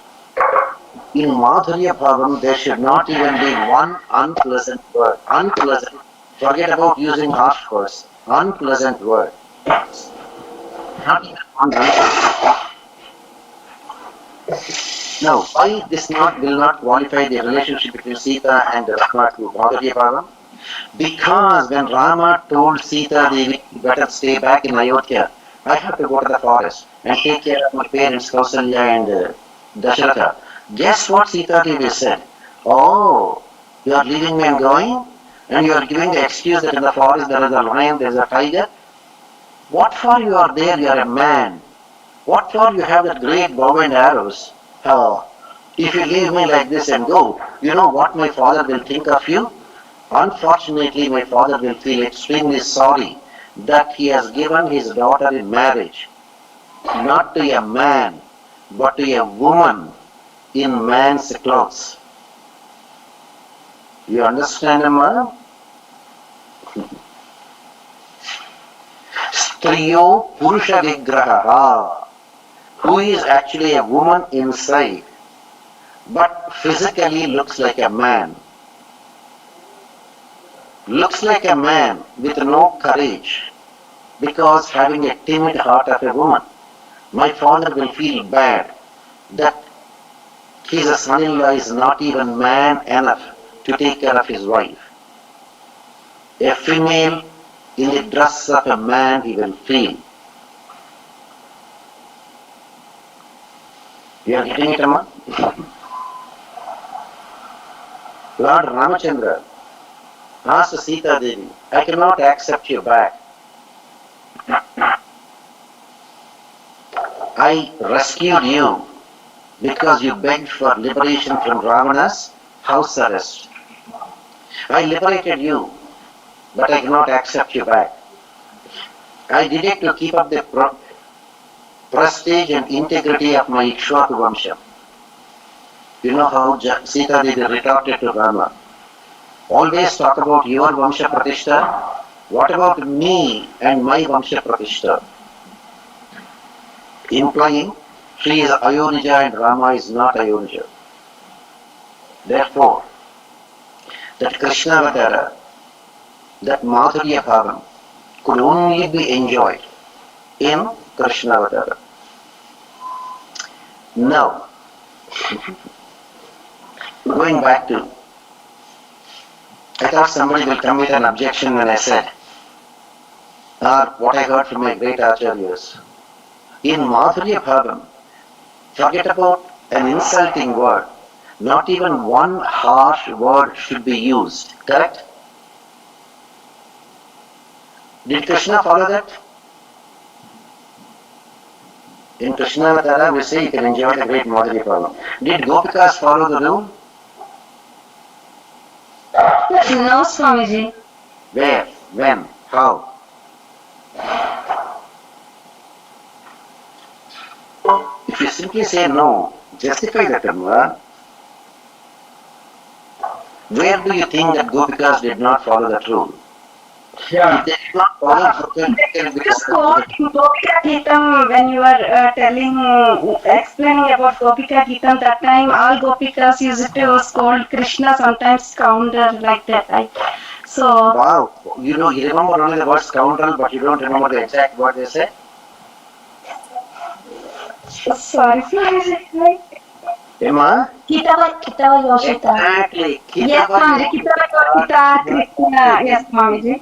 In Madhurya Bhavam, there should not even be one unpleasant word. Unpleasant. Forget about using harsh words. Unpleasant word. Not even one unpleasant. Now, why this will not qualify the relationship between Sita and Rama to Madhurya Bhavam? Because when Rama told Sita Devi, better stay back in Ayodhya, I have to go to the forest and take care of my parents, Kausalya and Dasharatha. Guess what Sita Devi said? Oh, you are leaving me and going? And you are giving the excuse that in the forest there is a lion, there is a tiger? What for you are there? You are a man. What for you have that great bow and arrows? Oh, if you leave me like this and go, you know what my father will think of you? Unfortunately, my father will feel extremely sorry that he has given his daughter in marriage, not to a man, but to a woman in man's clothes. You understand, Amma? Striyo Purusha Vigraha, who is actually a woman inside, but physically looks like a man. Looks like a man with no courage, because having a timid heart of a woman. My father will feel bad that his son-in-law is not even man enough to take care of his wife. A female in the dress of a man he will feel. You are getting it, Amma? Lord Ramachandra asked Sita Devi, I cannot accept you back. I rescued you because you begged for liberation from Ravana's house arrest. I liberated you, but I cannot accept you back. I did it to keep up the prestige and integrity of my Ikshvaku Vamsha. You know how Sita Devi retorted to Rama. Always talk about your Vamsha Pratishta. What about me and my Vamsha Pratishta? Implying she is Ayodhya and Rama is not Ayodhya. Therefore, that Krishna Avtara, that Madhurya Bhavam, could only be enjoyed in Krishna Avtara. Now, going back to, I thought somebody will come with an objection when I said, or what I heard from my great acharyas. In Madhurya Bhavam, forget about an insulting word. Not even one harsh word should be used. Correct? Did Krishna follow that? In Krishna Avtara, we say you can enjoy the great Madhurya Bhavam. Did Gopikas follow the rule? No, Swamiji. Where? When? How? If you simply say no, justify that, Amma. Where do you think that Gopikas did not follow that rule? If they did not follow Just quote in Gopika Geetam when you were explaining about Gopika Geetam, that time all Gopikas used to scold Krishna, sometimes scoundrel like that. So, wow, you know, you remember only the word scoundrel, but you don't remember the exact word they say? sorry, Swamiji. Emma? Kitava Yoshita. Exactly. Yes, Swamiji. Kitava Yoshita, Krishna. Yes, Swamiji.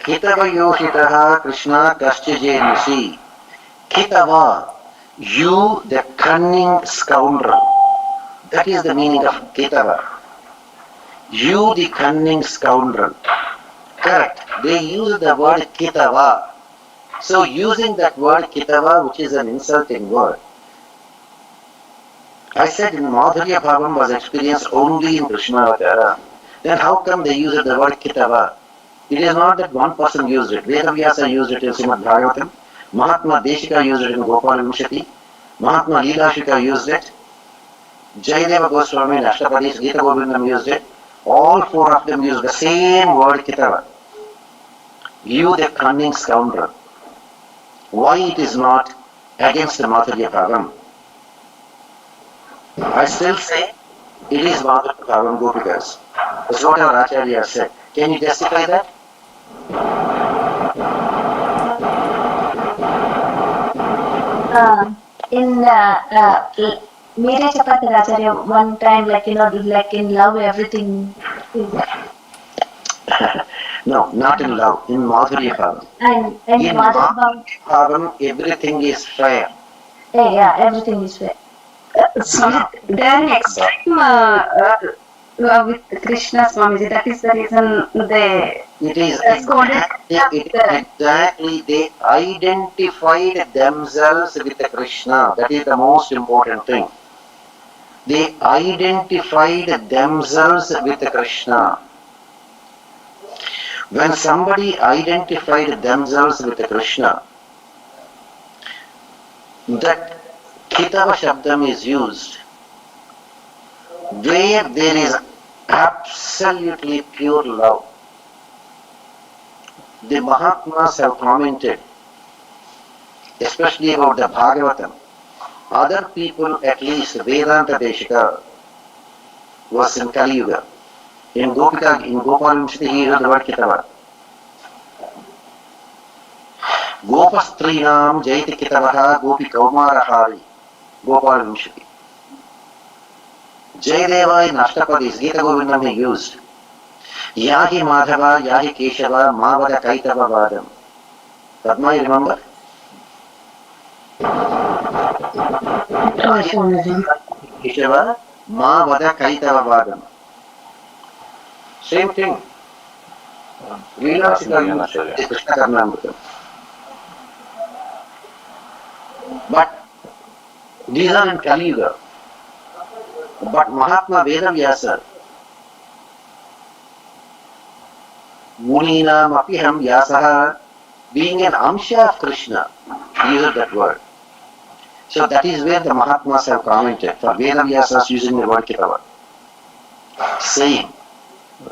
Kitava Yoshitaha Krishna Kastyajayasi. Kitava, you the cunning scoundrel. That is the meaning of Kitava. You the cunning scoundrel. Correct. They use the word Kitava. So using that word Kitava, which is an insulting word, I said in Madhurya Bhavam was experienced only in Krishna Avtara. Then how come they use the word Kitava? It is not that one person used it. Vedavyasa used it in Srimad Bhagavatam. Mahatma Desika used it in Gopal Vimshati. Mahatma Leelashika used it. Jayadeva Goswami and Ashtapadis Gita Govindam used it. All four of them used the same word Kitava. You the cunning scoundrel. Why it is not against the Madhurya Bhavam? I still say it is Madhurya Bhavam Gopikas. That's what our Acharya said. Can you justify that? Mere chapati Acharya one time, like in love, everything is. No, not in love. In Madhurya Bhavam. And In Madhurya Bhavam, everything is fair. Yeah, everything is fair. Then extreme with Krishna Swamiji. That is the reason they It is scolded. exactly they identified themselves with Krishna. That is the most important thing. They identified themselves with Krishna. When somebody identified themselves with Krishna, that Kitava Shabdam is used where there is absolutely pure love. The Mahatmas have commented, especially about the Bhagavatam. Other people, at least Vedanta Desika, was in Kali Yuga. In Gopika, in Gopal Vimshati, he used the word Kitava. Gopastrinam Jayati Kitavaha Gopi Kaumarahari, Gopal Vimshati. Jayadeva in Ashtapadis, Gita Govindam he used. Yahi Madhava, Yahi Keshava, Mavada Kaitava Vadam. Padma, you remember? Keshava, Mavada Kaitava Vadam. Same thing. Leelashika is Krishna Karnamritam. But these are in Kali Yuga. But Mahatma Vedavyasa, Muninam Apiham Vyasaha, being an Amsha of Krishna, used that word. So that is where the Mahatmas have commented for Vedavyasas using the word Kitava. Saying,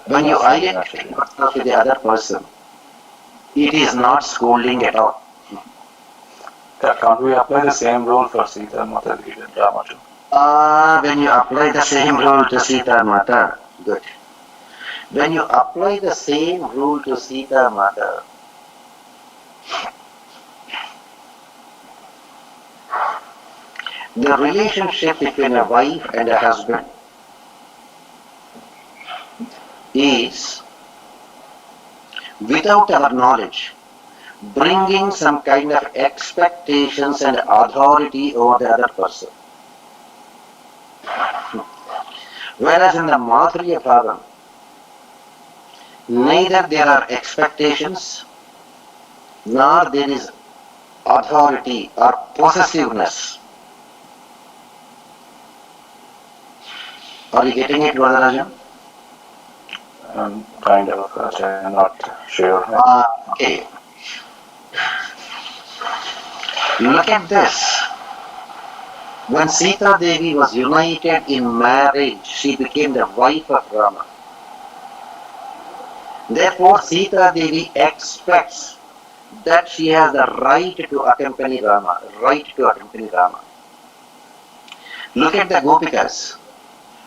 when you identify yourself with the other person, it is not scolding at all. Can't we apply the same rule for Sita Mata and Rama too? When you apply the same rule to Sita Mata, good. When you apply the same rule to Sita Mata, the relationship between a wife and a husband is, without our knowledge, bringing some kind of expectations and authority over the other person. Whereas in the Madhurya Bhavam, neither there are expectations, nor there is authority or possessiveness. Are you getting it, Vardarajan? Kind of, I'm not sure. Okay. Look at this. When Sita Devi was united in marriage, she became the wife of Rama. Therefore, Sita Devi expects that she has the right to accompany Rama, Look at the Gopikas.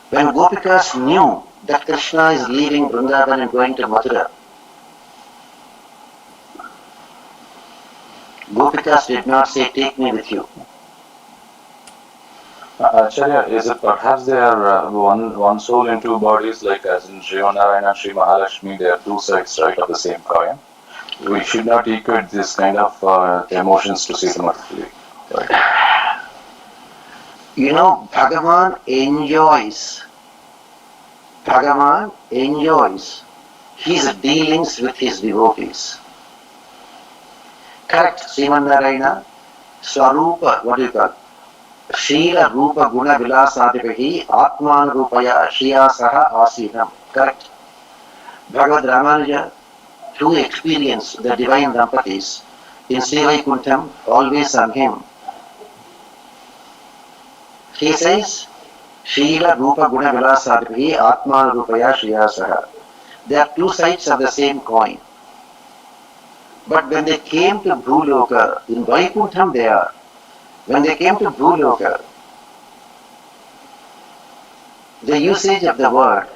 When Gopikas knew that Krishna is leaving Vrindavan and going to Mathura, Gopikas did not say, "Take me with you." Acharya, is it perhaps they are one soul in two bodies, like as in Sriman Narayana and Sri Mahalakshmi, they are two sides, right, of the same coin? We should not equate this kind of emotions to Sita Mata. Right? You know, Bhagavan enjoys his dealings with his devotees. Correct. Sriman Narayana, Swarupa, what do you call? Shila Rupa Guna Vilasadipahi Atman Rupaya Shriya Saha Asinam. Correct. Bhagavad Ramanuja, to experience the divine Dampatis in Srivaikuntham, always on him. He says, Shila Rupa Guna Vilasadipahi Atman Rupaya Shriya Saha. They are two sides of the same coin. But when they came to Bhuloka, in Vaikuntham they are. When they came to Bhuloka, the usage of the word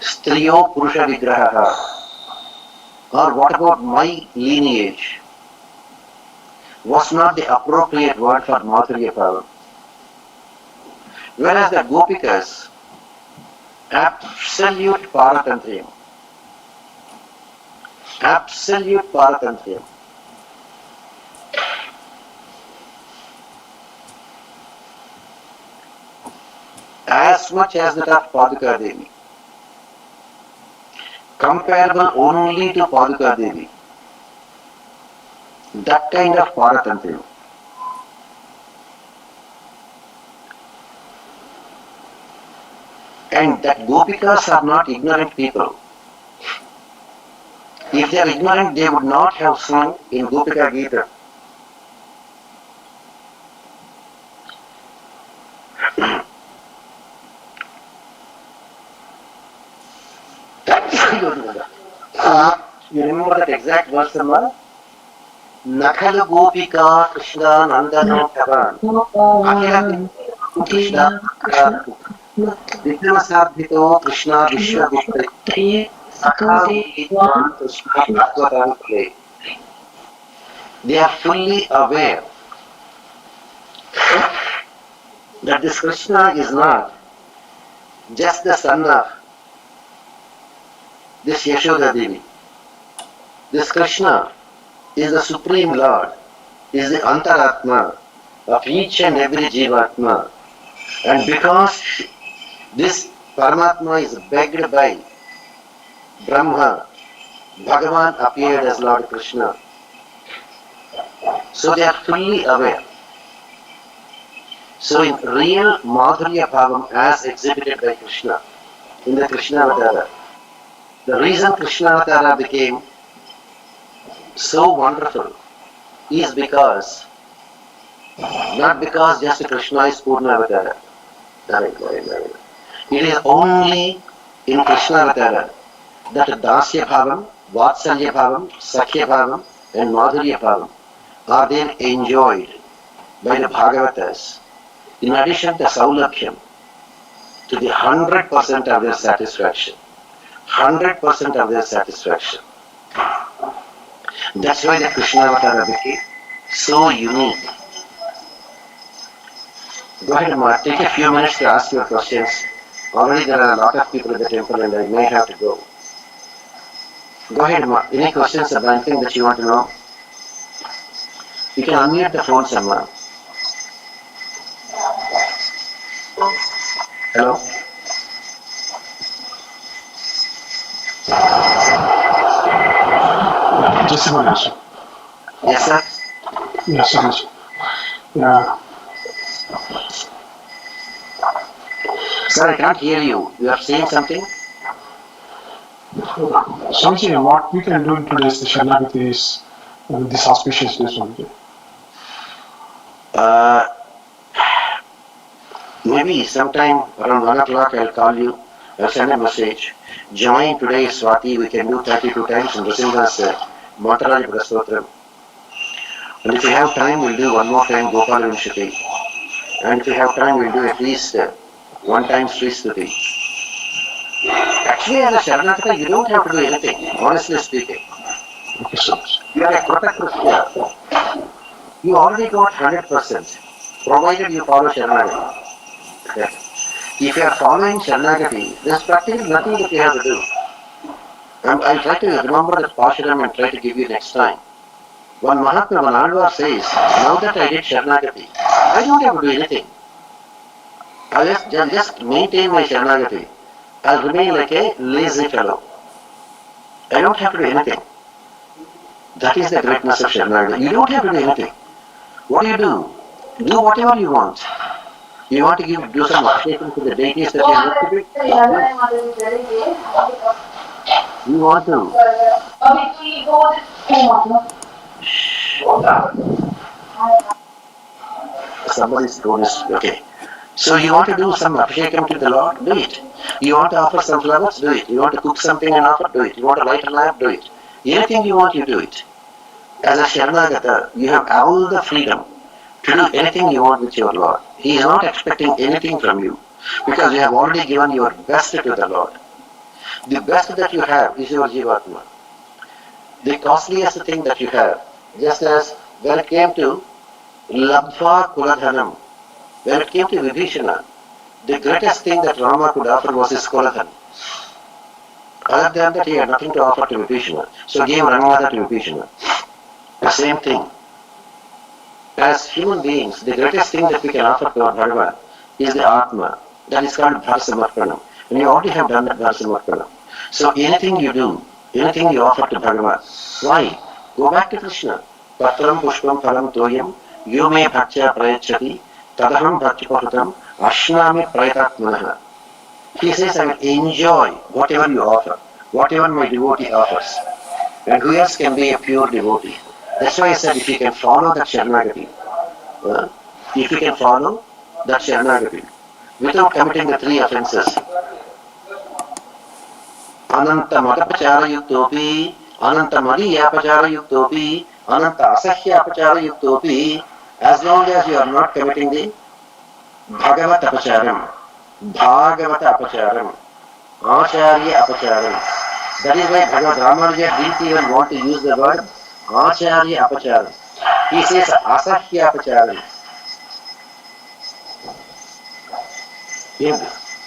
Striyo Purusha Vigraha, or what about my lineage, was not the appropriate word for Madhurya Bhavam. Whereas the Gopikas, absolute Paratantriyam, absolute Paratantriyam. As much as that of Paduka Devi, comparable only to Paduka Devi. That kind of Paratantriyam. And that Gopikas are not ignorant people. If they are ignorant, they would not have sung in Gopika Gita. You remember that exact verse, Amma? Nakhalu Gopika Krishna Nandano Tavan. Akhila Krishna Vikramasardhito Krishna Vishwagupta Sakhavi Krishna Bhagavatam. They are fully aware that this Krishna is not just the son of this Yashoda Devi. This Krishna is the Supreme Lord, is the Antaratma of each and every Jivatma. And because this Paramatma is begged by Brahma, Bhagavan appeared as Lord Krishna. So they are fully aware. So in real Madhurya Bhavam as exhibited by Krishna, in the Krishna Avatara, the reason Krishna Avatara became so wonderful is because, not because just Krishna is Purna Avatara. It is only in Krishna Avatara that Dasya Bhavam, Vatsalya Bhavam, Sakhya Bhavam and Madhurya Bhavam are then enjoyed by the Bhagavatas in addition to Saulabhyam, to the 100% of their satisfaction. 100% of their satisfaction. That's why the Krishna Avatara became so unique. Go ahead, Ma. Take a few minutes to ask your questions. Already there are a lot of people at the temple and I may have to go. Go ahead, Ma. Any questions about anything that you want to know? You can unmute the phone, Amma. Hello? Just one answer. Yes, sir? Yes, sir. Yeah. Sir, I can't hear you. You are saying something? Swamiji, what we can do in today's Sharanagati is this auspiciousness, Swamiji. Maybe sometime around 1 o'clock I'll call you. I'll send a message. Join today's Swati. We can do 32 times in Nrsimha's Mantralaya Prastotram. And if you have time, we'll do one more time Gopala Vimshati. And if you have time, we'll do at least one time Sri Stuti. Actually, as a Sharanagata, you don't have to do anything, honestly speaking. Okay, so much. You are a Krota. You already got 100%, provided you follow Sharanagati. If you are following Sharanagati, there's practically nothing that you have to do. I'll try to remember that Pashuram and try to give you next time. One Mahatma, one Alvar says, now that I did Sharanagati, I don't have to do anything. I'll just maintain my Sharanagati. I'll remain like a lazy fellow. I don't have to do anything. That is the greatness of Sharanagati. You don't have to do anything. What do? Do whatever you want. You want to do some appreciation to the deities that you worship. You want to. Somebody's phone is okay. So you want to do some appreciation to the Lord? Do it. You want to offer some flowers? Do it. You want to cook something and offer? Do it. You want to light a lamp? Do it. Anything you want, you do it. As a Sharanagata, you have all the freedom to do anything you want with your Lord. He is not expecting anything from you because you have already given your best to the Lord. The best that you have is your Jivatma. The costliest thing that you have, just as when it came to Labdva Kuladhanam, when it came to Vibhishana, the greatest thing that Rama could offer was his Kuladhan. Other than that, he had nothing to offer to Vibhishana. So he gave Rangadha to Vibhishana. The same thing. As human beings, the greatest thing that we can offer to our Bhagavan is the Atma. That is called Bharasamarpanam. And you already have done that Bharasamarpanam. So anything you do, anything you offer to Bhagavan, why? Go back to Krishna. Patram Pushpam Phalam Toyam Yume Bhaktya Prayachati Tadaham Bhaktipahutam Ashnami Prayatatmanaha. He says, I will enjoy whatever you offer, whatever my devotee offers. And who else can be a pure devotee? That's why I said if you can follow that Sharanagati, if you can follow that Sharanagati without committing the three offenses, Ananta Matapachara Yuktopi, Ananta Madhyapachara Yuktopi, Ananta Asahyapachara Yuktopi, as long as you are not committing the Bhagavata Apacharam, Bhagavata Apacharam, Acharya Apacharam. That is why Bhagavad Ramanuja didn't even want to use the word Acharya Apacharam. He says Asahya Apacharam.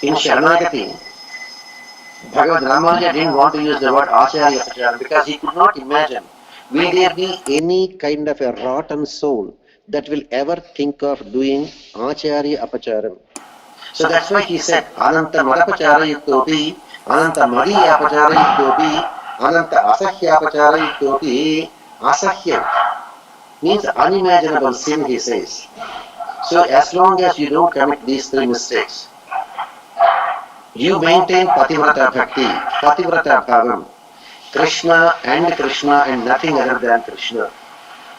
In Sharanagati, Bhagavad Ramanuja didn't want to use the word Acharya Apacharam because he could not imagine will there be any kind of a rotten soul that will ever think of doing Acharya Apacharam. So that's why he said Ananta Madapachara Yuktopi, Ananta Madhyapachara Yuktopi, Ananta Asahyapachara Yuktopi. Asahya means unimaginable sin, he says. So as long as you don't commit these three mistakes, you maintain Pativrata Bhakti, Pativrata Bhavam, Krishna and nothing other than Krishna.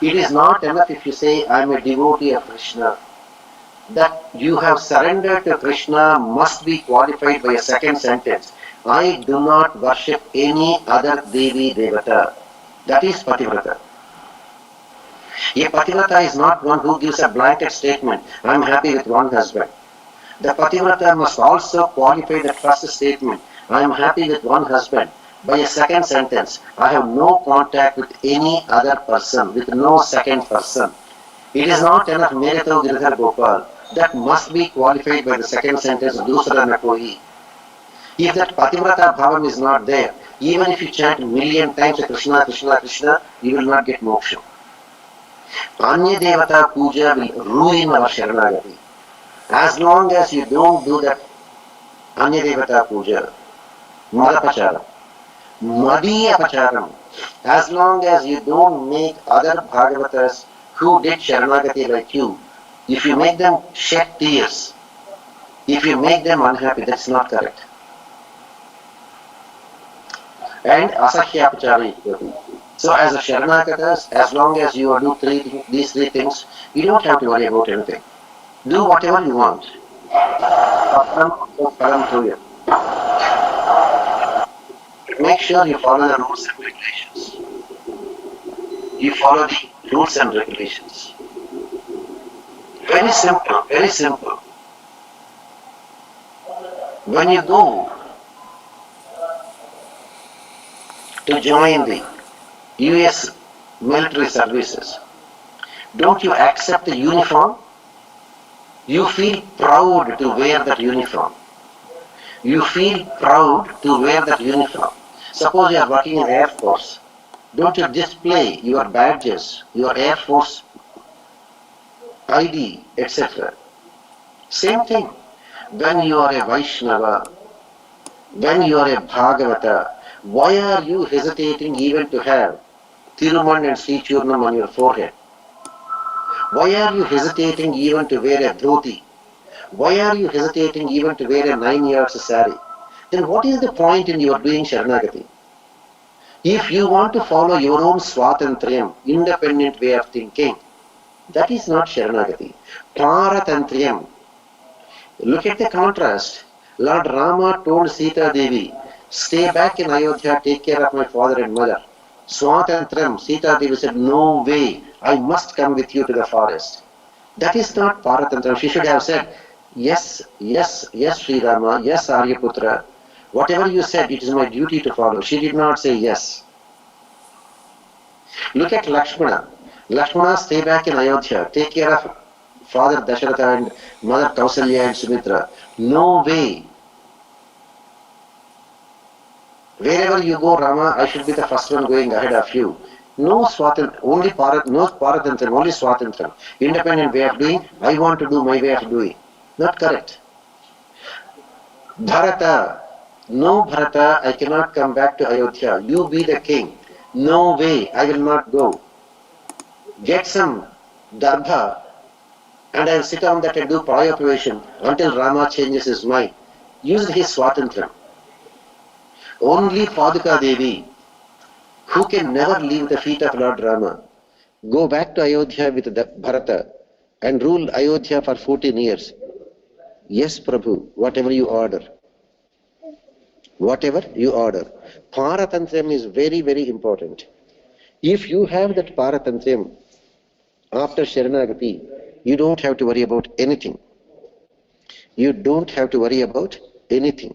It is not enough if you say, I am a devotee of Krishna. That you have surrendered to Krishna must be qualified by a second sentence. I do not worship any other Devi Devata. That is Pativrata. A Pativrata is not one who gives a blanket statement, I am happy with one husband. The Pativrata must also qualify the first statement, I am happy with one husband, by a second sentence, I have no contact with any other person, with no second person. It is not enough Merito Giridhar Gopal. That must be qualified by the second sentence, Dusra na koi. If that Pativrata Bhavam is not there, even if you chant a million times Krishna, Krishna, Krishna, you will not get moksha. Anya Devata Puja will ruin our Sharanagati. As long as you don't do that Anya Devata Puja, Madapachara, Madhyapacharam, as long as you don't make other Bhagavatas who did Sharanagati like you, if you make them shed tears, if you make them unhappy, that's not correct. And Asahyapachara Yuktopi. So as a Sharanagatas, as long as you do these three things, you don't have to worry about anything. Do whatever you want. Make sure you follow the rules and regulations. You follow the rules and regulations. Very simple, very simple. When you go to join the US military services, don't you accept the uniform? You feel proud to wear that uniform. You feel proud to wear that uniform. Suppose you are working in Air Force. Don't you display your badges, your Air Force ID, etc. Same thing. When you are a Vaishnava, when you are a Bhagavata, Why are you hesitating even to have Tiruman and Sri Churnam on your forehead? Why are you hesitating even to wear a dhoti? Why are you hesitating even to wear a 9 yards sari? Then what is the point in your doing Sharanagati? If you want to follow your own Swatantriyam, independent way of thinking, that is not Sharanagati. Paratantriyam. Look at the contrast. Lord Rama told Sita Devi, stay back in Ayodhya, take care of my father and mother. Swatantram, Sita Devi said, no way, I must come with you to the forest. That is not Paratantram. She should have said, yes, yes, yes, Sri Rama, yes, Aryaputra. Whatever you said, it is my duty to follow. She did not say yes. Look at Lakshmana. Lakshmana, stay back in Ayodhya, take care of father Dasharatha and mother Kausalya and Sumitra. No way. Wherever you go, Rama, I should be the first one going ahead of you. No Swatantram, only no Paratantram, only Swatantram. Independent way of doing, I want to do my way of doing. Not correct. Bharata, no Bharata, I cannot come back to Ayodhya. You be the king. No way, I will not go. Get some darbha and I will sit on that and do prayopavation until Rama changes his mind. Used his Swatantram. Only Paduka Devi, who can never leave the feet of Lord Rama, go back to Ayodhya with Bharata and rule Ayodhya for 14 years. Yes, Prabhu, whatever you order. Whatever you order. Paratantram is very, very important. If you have that Paratantram after Sharanagati, you don't have to worry about anything. You don't have to worry about anything.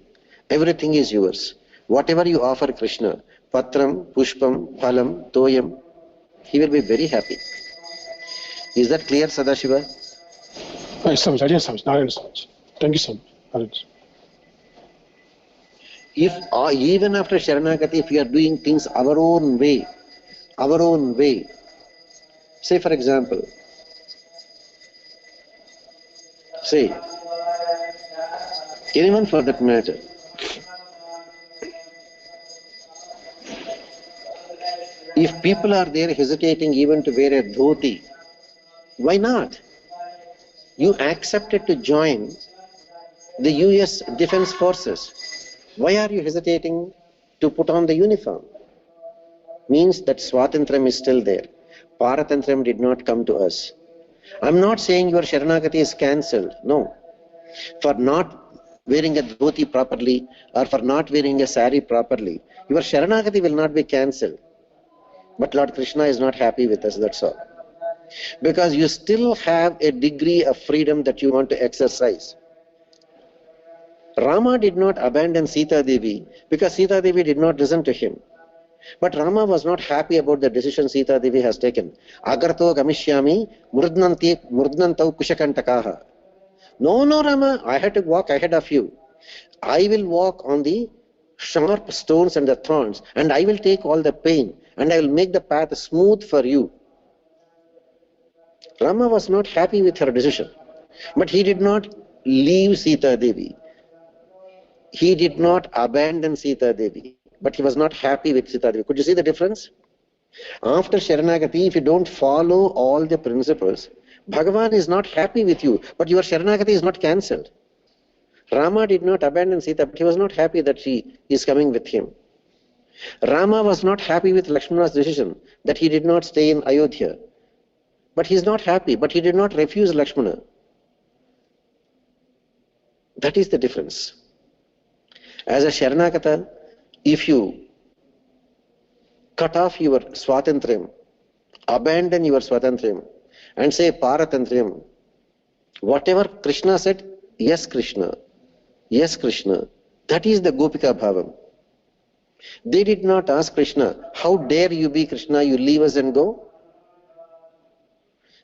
Everything is yours. Whatever you offer Krishna, Patram, Pushpam, Phalam, Toyam, he will be very happy. Is that clear, Sadashiva? Yes, so much. Narayana so much. Thank you so much. Narayana. If even after Sharanagati, if we are doing things our own way, say for example, say, anyone for that matter, if people are there hesitating even to wear a dhoti, why not? You accepted to join the US Defense Forces. Why are you hesitating to put on the uniform? Means that Swatantram is still there. Paratantram did not come to us. I'm not saying your Sharanagati is cancelled. No. For not wearing a dhoti properly or for not wearing a sari properly, your Sharanagati will not be cancelled. But Lord Krishna is not happy with us, that's all. Because you still have a degree of freedom that you want to exercise. Rama did not abandon Sita Devi because Sita Devi did not listen to him. But Rama was not happy about the decision Sita Devi has taken. Agarto gamishyami murdnantau kushakantakaha. No, Rama, I had to walk ahead of you. I will walk on the sharp stones and the thorns, and I will take all the pain, and I will make the path smooth for you. Rama was not happy with her decision, but he did not leave Sita Devi. He did not abandon Sita Devi, but he was not happy with Sita Devi. Could you see the difference? After Sharanagati, if you don't follow all the principles, Bhagavan is not happy with you, but your Sharanagati is not cancelled. Rama did not abandon Sita, but he was not happy that she is coming with him. Rama was not happy with Lakshmana's decision that he did not stay in Ayodhya. But he is not happy, but he did not refuse Lakshmana. That is the difference. As a Sharanagata, if you cut off your Swatantriyam, abandon your Swatantriyam, and say Paratantriyam, whatever Krishna said, yes Krishna, that is the Gopika Bhavam. They did not ask Krishna, how dare you be Krishna, you leave us and go?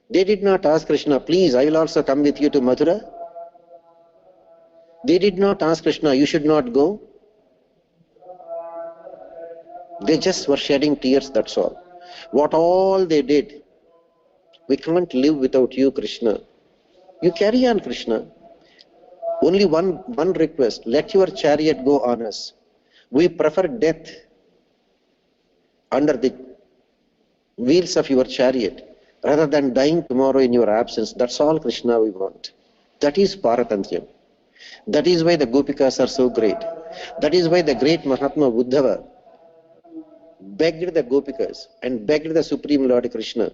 They did not ask Krishna, please, I will also come with you to Mathura. They did not ask Krishna, you should not go. They just were shedding tears, that's all. What all they did, we can't live without you, Krishna. You carry on, Krishna. Only one request, let your chariot go on us. We prefer death under the wheels of your chariot, rather than dying tomorrow in your absence. That's all, Krishna, we want. That is Paratantriyam. That is why the Gopikas are so great. That is why the great Mahatma Uddhava begged the Gopikas and begged the Supreme Lord Krishna,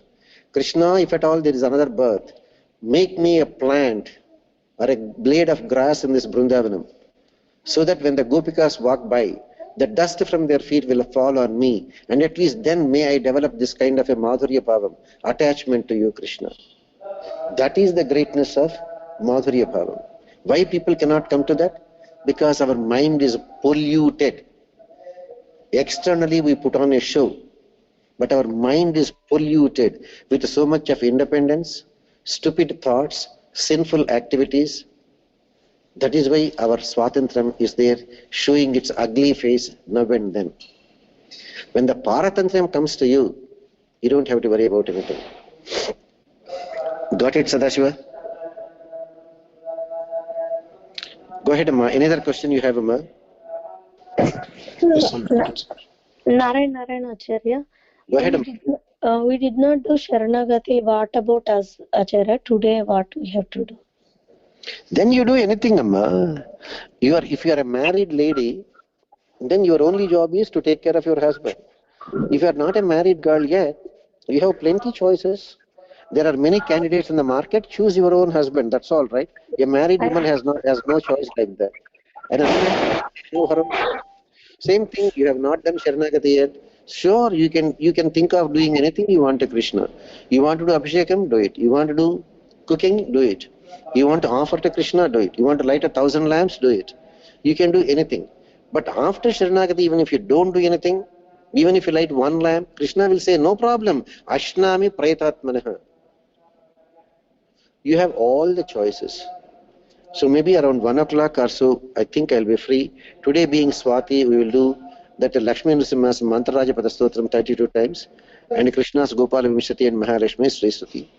Krishna, if at all there is another birth, make me a plant or a blade of grass in this Vrindavanam, so that when the Gopikas walk by, the dust from their feet will fall on me, and at least then may I develop this kind of a Madhurya Bhavam, attachment to you, Krishna. That is the greatness of Madhurya Bhavam. Why people cannot come to that? Because our mind is polluted. Externally we put on a show, but our mind is polluted with so much of independence, stupid thoughts, sinful activities. That is why our Swatantram is there, showing its ugly face now and then. When the Paratantram comes to you, you don't have to worry about anything. Got it, Sadashiva? Go ahead, Amma. Any other question you have, Amma? Narayana Acharya. Go ahead, Amma. We did not do Sharanagati. What about us, Acharya? Today, what we have to do? Then you do anything, Amma. If you are a married lady, then your only job is to take care of your husband. If you are not a married girl yet, you have plenty choices. There are many candidates in the market. Choose your own husband. That's all, right? A married woman has no choice like that. And same thing. You have not done Sharanagati yet. Sure, you can think of doing anything you want to Krishna. You want to do Abhishekam, do it. You want to do cooking, do it. You want to offer to Krishna, do it. You want to light 1,000 lamps, do it. You can do anything. But after Sharanagati, even if you don't do anything, even if you light one lamp, Krishna will say, no problem. Ashnami Praitatmanaha. You have all the choices. So maybe around 1 o'clock or so, I think I'll be free. Today being Swati, we will do that Lakshmi Nrsimha's Mantra Raja Padastotram 32 times, and Krishna's Gopala Vimshati and Mahalakshmi Sri Stuti.